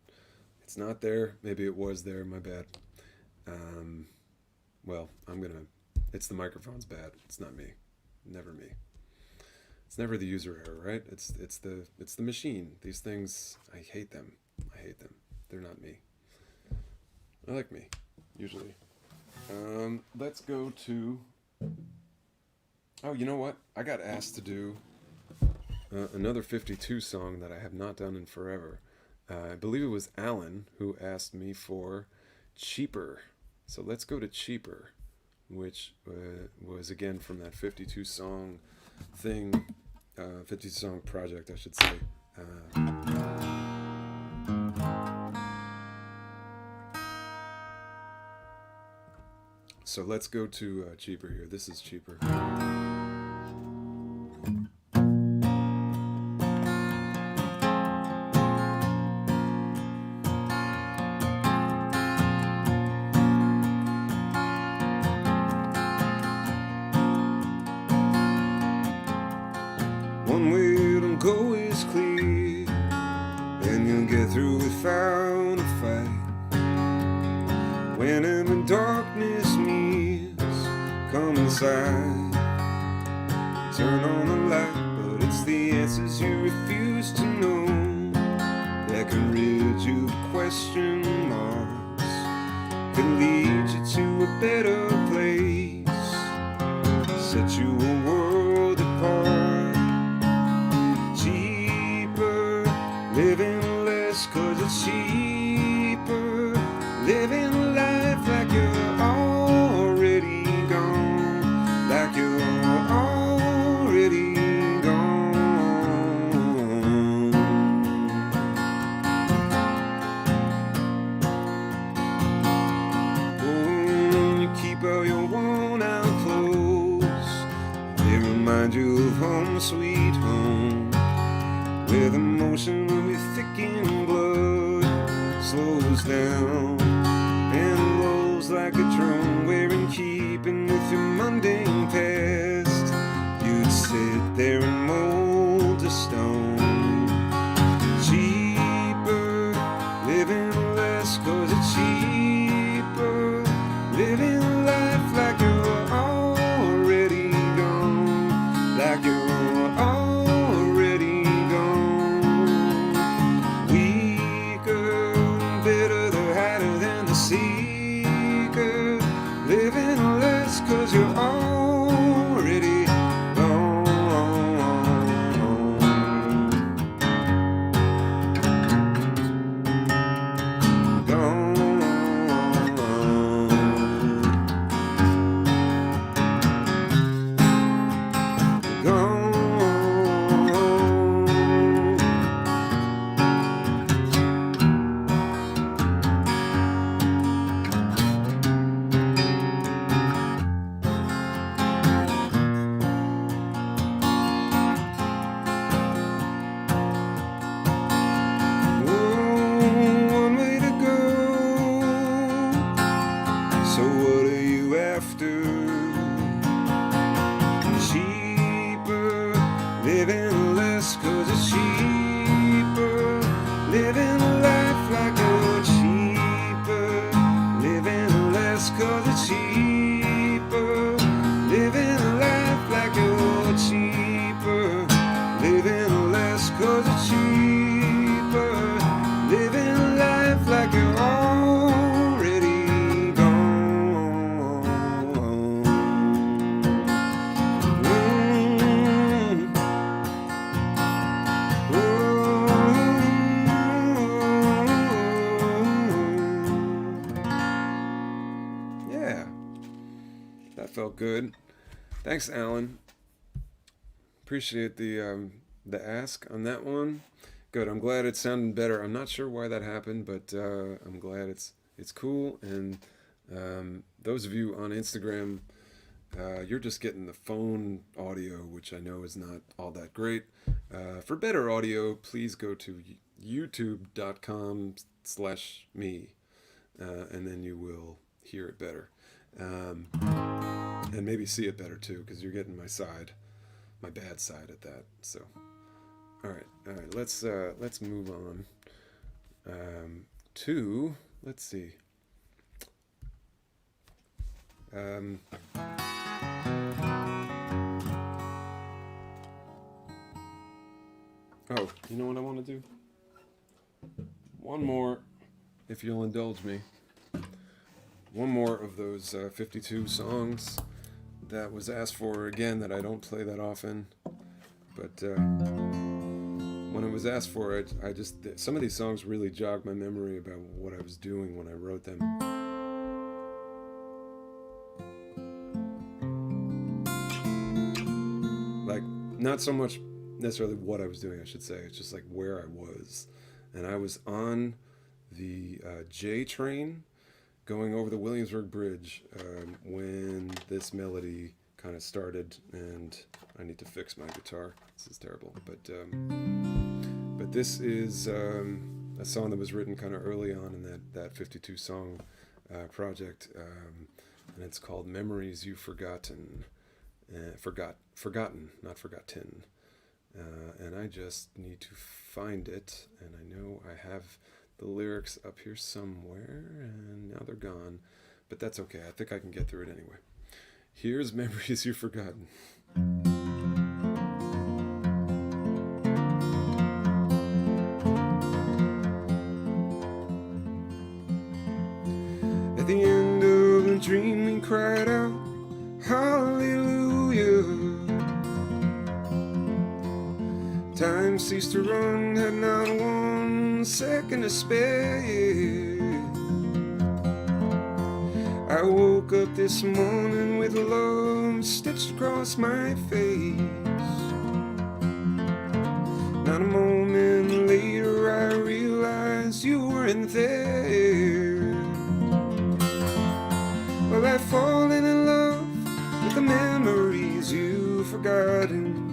It's not there. Maybe it was there. My bad. Well, it's the microphone's bad. It's not me. Never me. It's never the user error, right? It's the machine. These things, I hate them. I hate them. They're not me. I like me, usually. Let's go to. Oh, you know what? I got asked to do another 52 song that I have not done in forever. I believe it was Alan who asked me for Cheaper. So let's go to Cheaper, which was again from that 52 song thing, 52 song project, I should say. So let's go to Cheaper here. This is Cheaper. One way to go is clear, and you'll get through without a fight. Whenever darkness meets, come inside. Turn on the light, but it's the answers you refuse to know that can rid you of question marks, can lead you to a better place, set you a world apart. Living less 'cause it's cheaper. Living life like you're already gone, like you're already gone. Oh, you keep all your worn out clothes. They remind you of home sweet home, where the motion of your thickened blood slows down and rolls like a drum, where in keeping with your mundane past, you'd sit there and mold to stone. Cheaper, living less 'cause it's cheaper. Living life like you're already gone, like you're already gone. Weaker, better, the higher than the seeker. Living less 'cause you're already gone. felt good. Thanks, Alan. Appreciate the ask on that one. Good. I'm glad it sounded better. I'm not sure why that happened, but I'm glad it's cool. And those of you on Instagram, you're just getting the phone audio, which I know is not all that great. For better audio, please go to youtube.com/me, and then you will hear it better. And maybe see it better too, because you're getting my bad side at that. So, all right, let's move on to, let's see. Oh, you know what I want to do? One more, if you'll indulge me. One more of those 52 songs that was asked for, again, that I don't play that often. But when it was asked for, I just, some of these songs really jogged my memory about what I was doing when I wrote them. Like, not so much necessarily what I was doing, I should say. It's just like where I was. And I was on the J train going over the Williamsburg Bridge when this melody kind of started, and I need to fix my guitar. This is terrible. But this is a song that was written kind of early on in that 52 song project, and it's called Memories You've Forgotten. Forgotten, not forgotten. And I just need to find it, and I know I have the lyrics up here somewhere, and now they're gone, but that's okay. I think I can get through it anyway. Here's Memories You've Forgotten. At the end of the dream we cried out, hallelujah. Time ceased to run, had not 1 second to spare. I woke up this morning with love stitched across my face. Not a moment later I realized you weren't there. Well, I've fallen in love with the memories you've forgotten.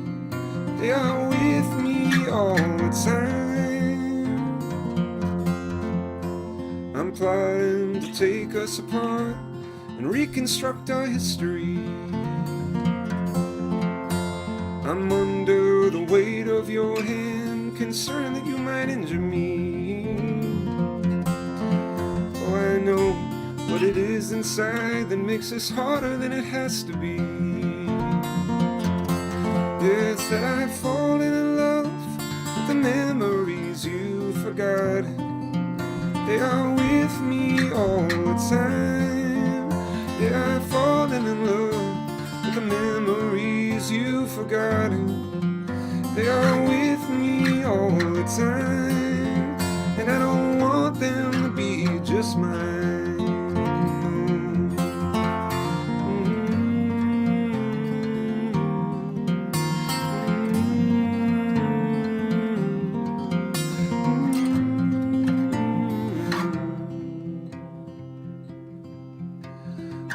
They are with me all the time. I'm plotting to take us apart and reconstruct our history. I'm under the weight of your hand, concerned that you might injure me. Oh, I know what it is inside that makes this harder than it has to be. It's that I've fallen in love with the memories you've forgotten. They are with me all the time. Yeah, I've fallen in love with the memories you've forgotten. They are with me all the time, and I don't want them to be just mine.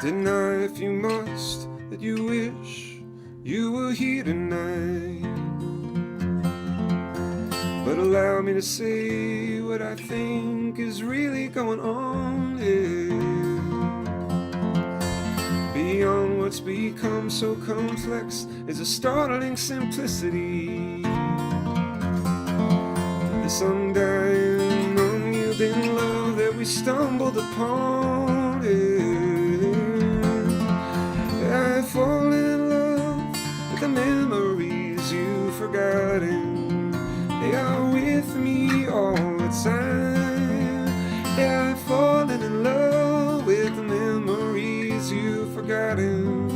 Deny if you must that you wish you were here tonight, but allow me to say what I think is really going on here. Beyond what's become so complex is a startling simplicity. This undying, unyielding love that we stumbled upon here. I've fallen in love with the memories you've forgotten. They are with me all the time. Yeah, I've fallen in love with the memories you've forgotten.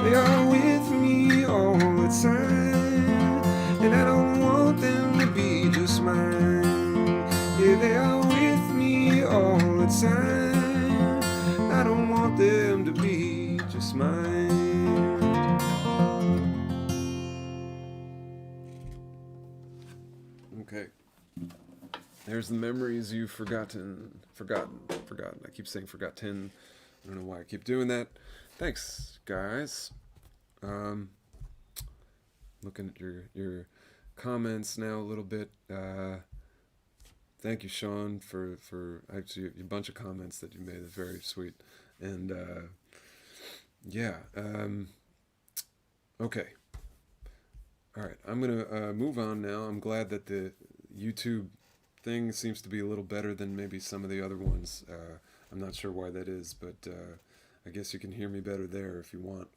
They are with me all the time, and I don't want them to be just mine. Yeah, they are with me all the time. I don't want them to be just peace mind. Okay. There's the memories you've forgotten. I keep saying forgotten. I don't know why I keep doing that. Thanks, guys. Looking at your comments now a little bit. Thank you, Sean, for actually a bunch of comments that you made. It's very sweet. And yeah. Okay. All right. I'm gonna move on now. I'm glad that the YouTube thing seems to be a little better than maybe some of the other ones. I'm not sure why that is, but I guess you can hear me better there if you want.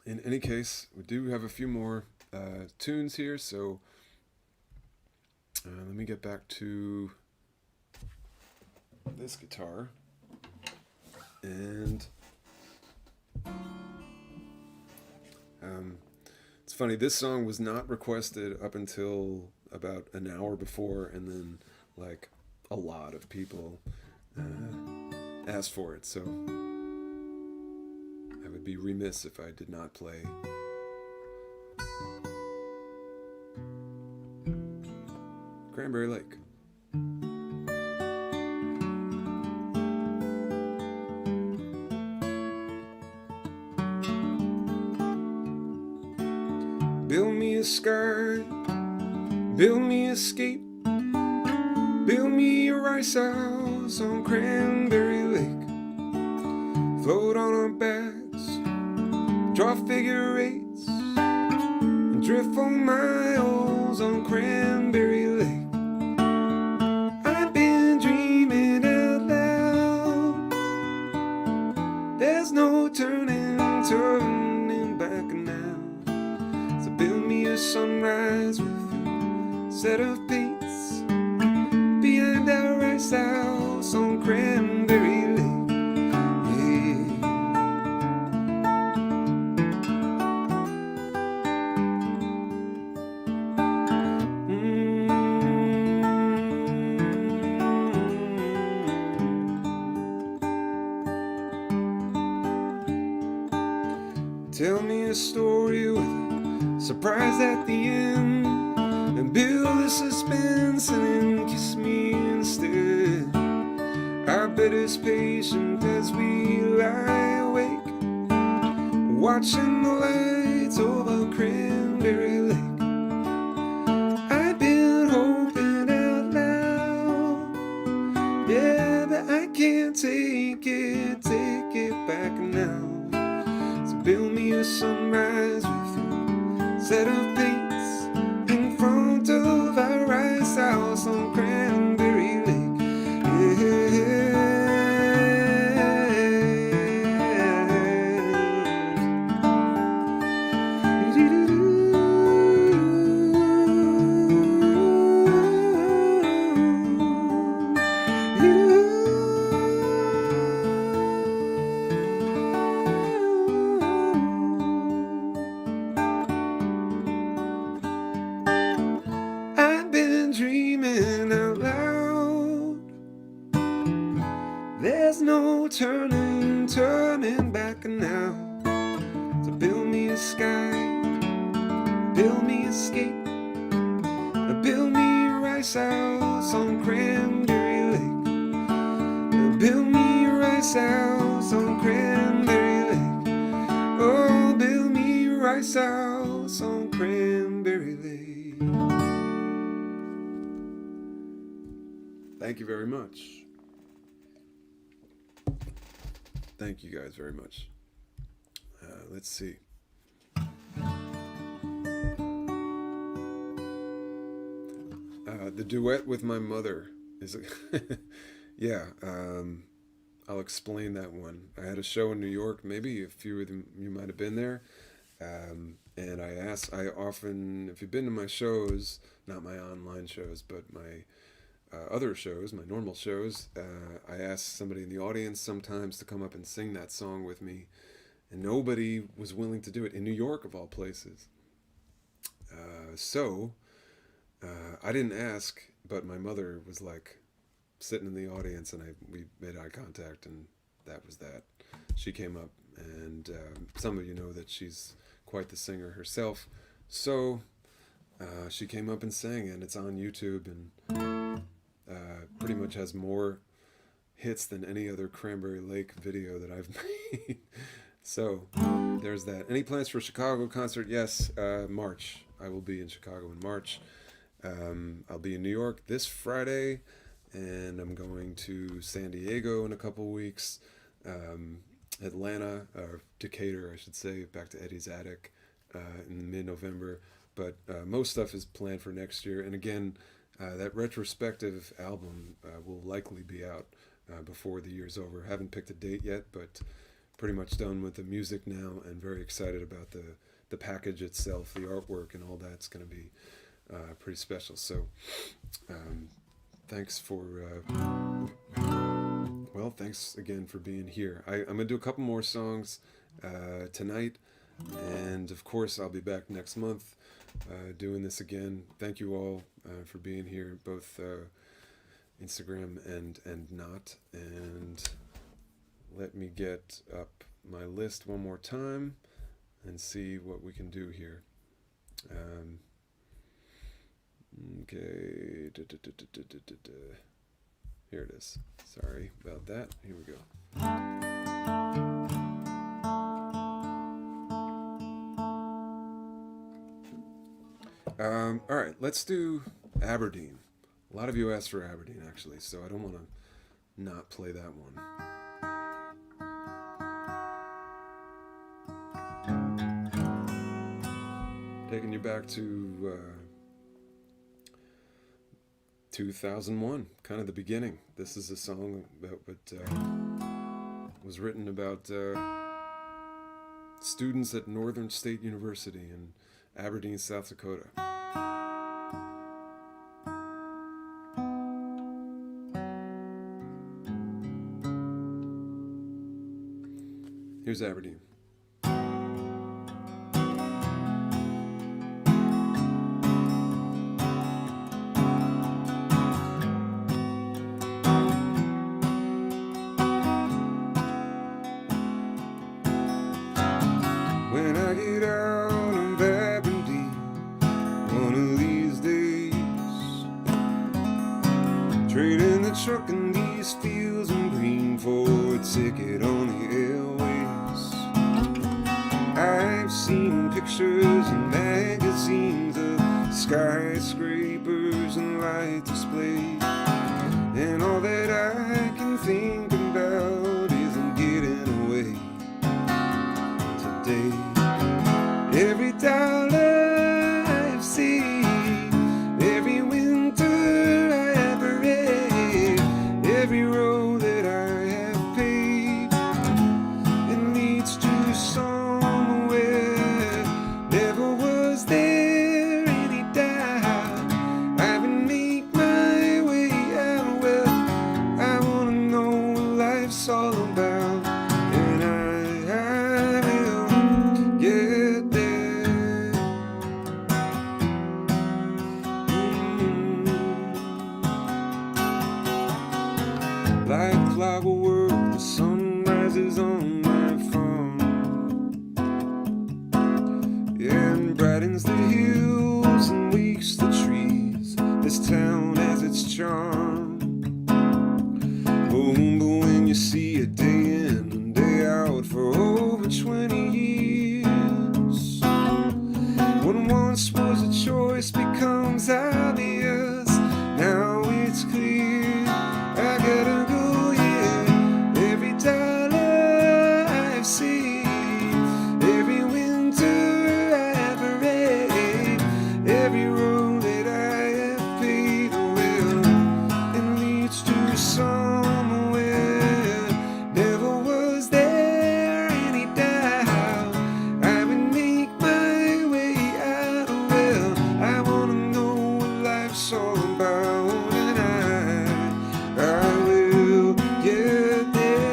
In any case, we do have a few more tunes here, so let me get back to this guitar. And it's funny, this song was not requested up until about an hour before, and then like a lot of people asked for it, so I would be remiss if I did not play Cranberry Lake. Build me a sky, build me a escape, build me a rice house on Cranberry Lake. Float on our backs, draw figure eights, and drift for miles on Cranberry Lake. I've been dreaming out loud. There's no turning back now. So build me a sunrise with a set of paints behind our rice house on Cranberry Lake. Tell me a story with a surprise at the end, and build the suspense and then kiss me instead. I bet it's patient as we lie awake, watching the lights over Cranberry Lake. I've been hoping out loud, yeah, but I can't take it back now. Build me a sunrise with a set of paints in front of our rice house on Cranberry Lake. Yeah. Dreaming out loud. There's no turning back now. So build me a sky, build me a escape, build me a rice house on Cranberry Lake. Build me a rice house on Cranberry Lake. Oh, build me a rice house on Cranberry Lake. Thank you very much. Thank you guys very much. Let's see. The duet with my mother is yeah. I'll explain that one. I had a show in New York. Maybe a few of you might have been there. And I often, if you've been to my shows, not my online shows, but my other shows, my normal shows, I ask somebody in the audience sometimes to come up and sing that song with me, and nobody was willing to do it in New York of all places. So I didn't ask, but my mother was like sitting in the audience, and we made eye contact, and that was that. She came up, and some of you know that she's quite the singer herself. So she came up and sang, and it's on YouTube, and pretty much has more hits than any other Cranberry Lake video that I've made. So there's that. Any plans for a Chicago concert? Yes, March. I will be in Chicago in March. I'll be in New York this Friday, and I'm going to San Diego in a couple weeks. Atlanta, or Decatur, I should say, back to Eddie's Attic in mid-November. But most stuff is planned for next year. And again, that retrospective album will likely be out before the year's over. Haven't picked a date yet, but pretty much done with the music now, and very excited about the package itself, the artwork, and all that's going to be pretty special. So thanks for thanks again for being here. I'm going to do a couple more songs tonight, and of course I'll be back next month doing this again. Thank you all for being here, both Instagram and not. And let me get up my list one more time and see what we can do here. Okay. Here it is. Sorry about that. Here we go. All right, let's do Aberdeen. A lot of you asked for Aberdeen, actually, so I don't want to not play that one. Taking you back to 2001, kind of the beginning. This is a song about what was written about students at Northern State University in Aberdeen, South Dakota. Here's Aberdeen. When I get out of Aberdeen one of these days, trading the truck in these fields and green for a ticket on the airways. I've seen pictures in magazines of skyscrapers and light displays, and all that I can think about is getting away today. Every dollar I've saved, every winter I've braved, every road that I have paved, it leads to somewhere. Never was there any doubt I would make my way out. Well, I wanna know what life's all about, and I will get there. Like clockwork, the sun rises on my farm, and brightens the hills and wakes the trees. This town has its charm. Oh, but when you see it day in and day out for over 20 years, what once was a choice becomes obvious. Now it's clear I gotta go, yeah. Every dollar I've saved, every winter I've braved, every road that I have paved, well, it leads to somewhere. Never was there any doubt I would make my way out. Well, I wanna know what life's all about, and I will get there.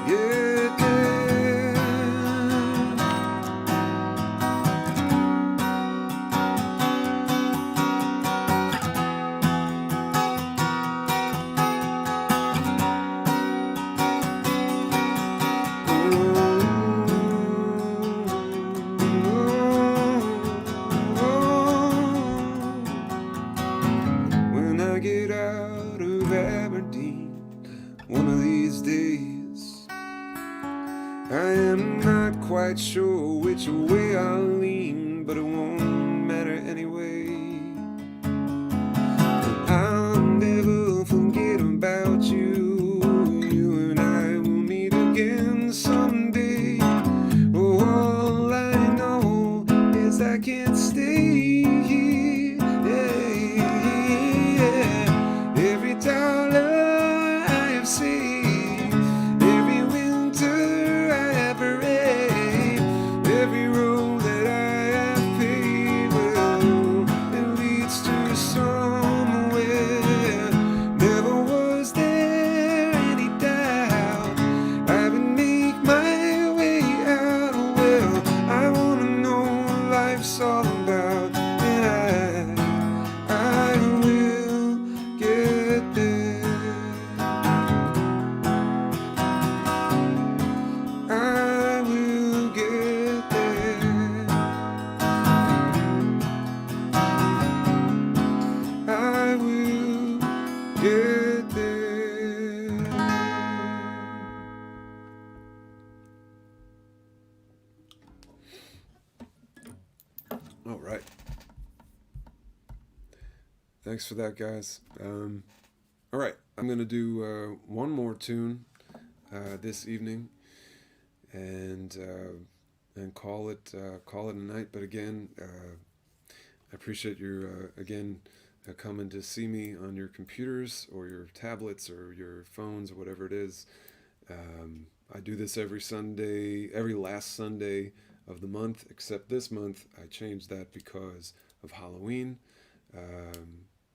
Get there. quite sure which way I'll lean, but it won't matter anyway. And I'll never forget about you. You and I will meet again someday. All I know is I can't stay here. Every dollar I have saved, every winter I have braved, every road that I have paved, well, it leads to somewhere. Never was there any doubt I would make my way out. Well, I wanna know what life's all about, and I will get there. I will get there. I will get there. All right. Thanks for that, guys. All right, I'm gonna do one more tune this evening, and call it a night. But again, I appreciate you again coming to see me on your computers or your tablets or your phones or whatever it is. I do this every Sunday, every last Sunday of the month, except this month I changed that because of Halloween.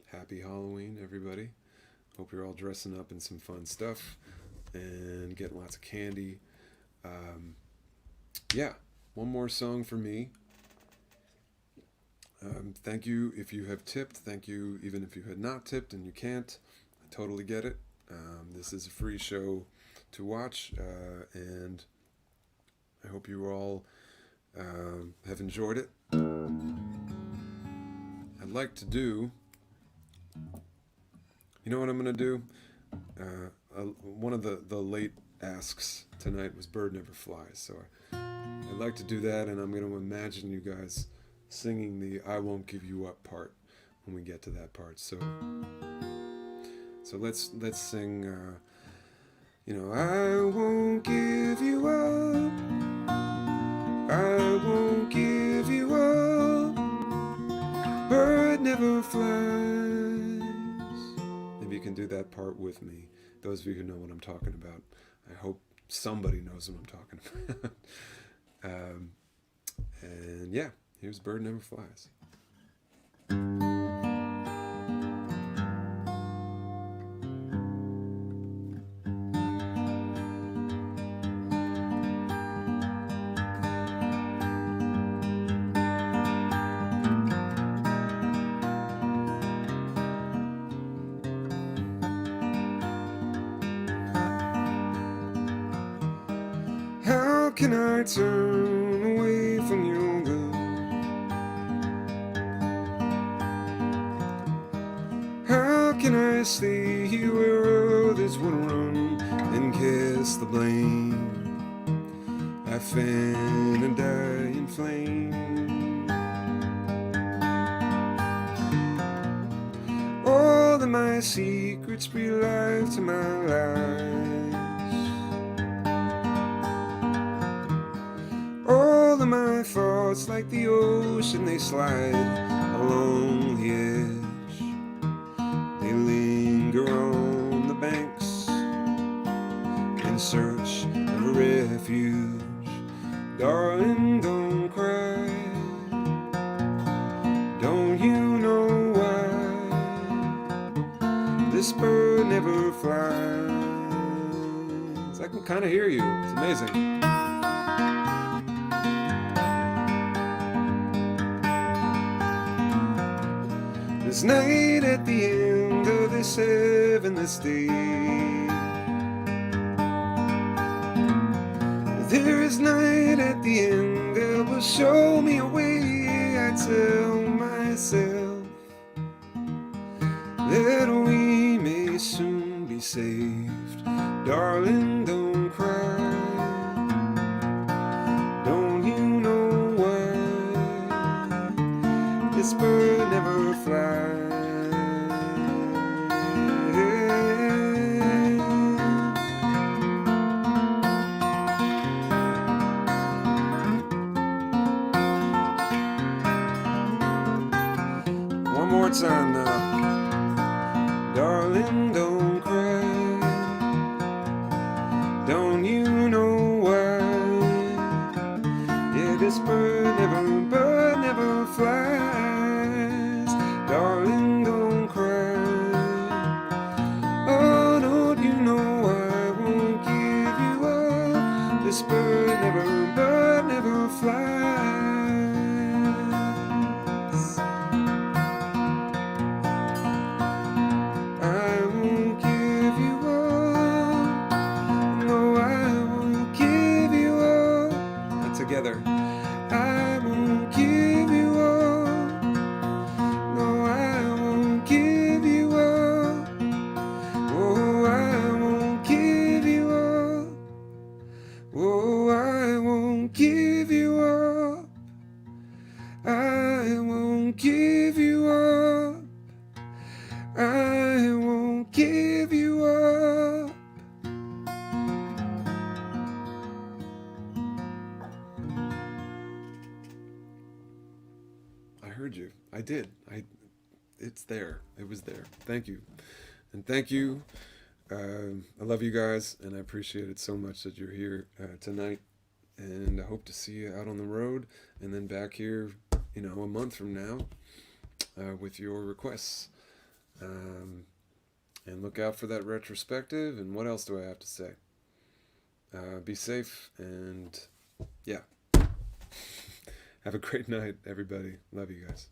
Happy Halloween, everybody. Hope you're all dressing up in some fun stuff and getting lots of candy. Yeah, one more song for me. Thank you if you have tipped. Thank you even if you had not tipped and you can't. I totally get it. This is a free show to watch, and I hope you all have enjoyed it. I'd like to do, you know what I'm going to do? One of the late asks tonight was Bird Never Flies, so I'd like to do that, and I'm going to imagine you guys singing the I Won't Give You Up part when we get to that part. So let's sing, I won't give you up, I won't give you up, bird never flies. Maybe you can do that part with me. Those of you who know what I'm talking about. I hope somebody knows what I'm talking about. And yeah, here's Bird Never Flies. How can I turn away from your love? How can I stay here where others would run and cast the blame? I fan and die in flame. All of my secrets breathe life to my lies. All of my thoughts, like the ocean, they slide along the edge. They linger on the banks in search of a refuge. Darling, don't cry. Don't you know why? This bird never flies. I can kind of hear you. It's amazing. There's night at the end of this heavenless day. There is night at the end that will show me a way. I tell myself that we may soon be saved. Darling, don't cry. Don't heart's on now. Darling, don't cry. Don't you know why? Yeah, this bird never flies. Darling, don't cry. Oh, don't you know I won't give you up? This bird never flies. I won't give you up. No, I won't give you up. Not together. I won't give you up. No, I won't give you up. Oh, I won't give you up. Oh, I won't give you up. I won't give you up. I won't give you up. I heard you. I did. It's there. It was there. Thank you. And thank you. I love you guys, and I appreciate it so much that you're here tonight. And I hope to see you out on the road, and then back here, a month from now, with your requests. And look out for that retrospective. And what else do I have to say? Be safe, and yeah. Have a great night, everybody. Love you guys.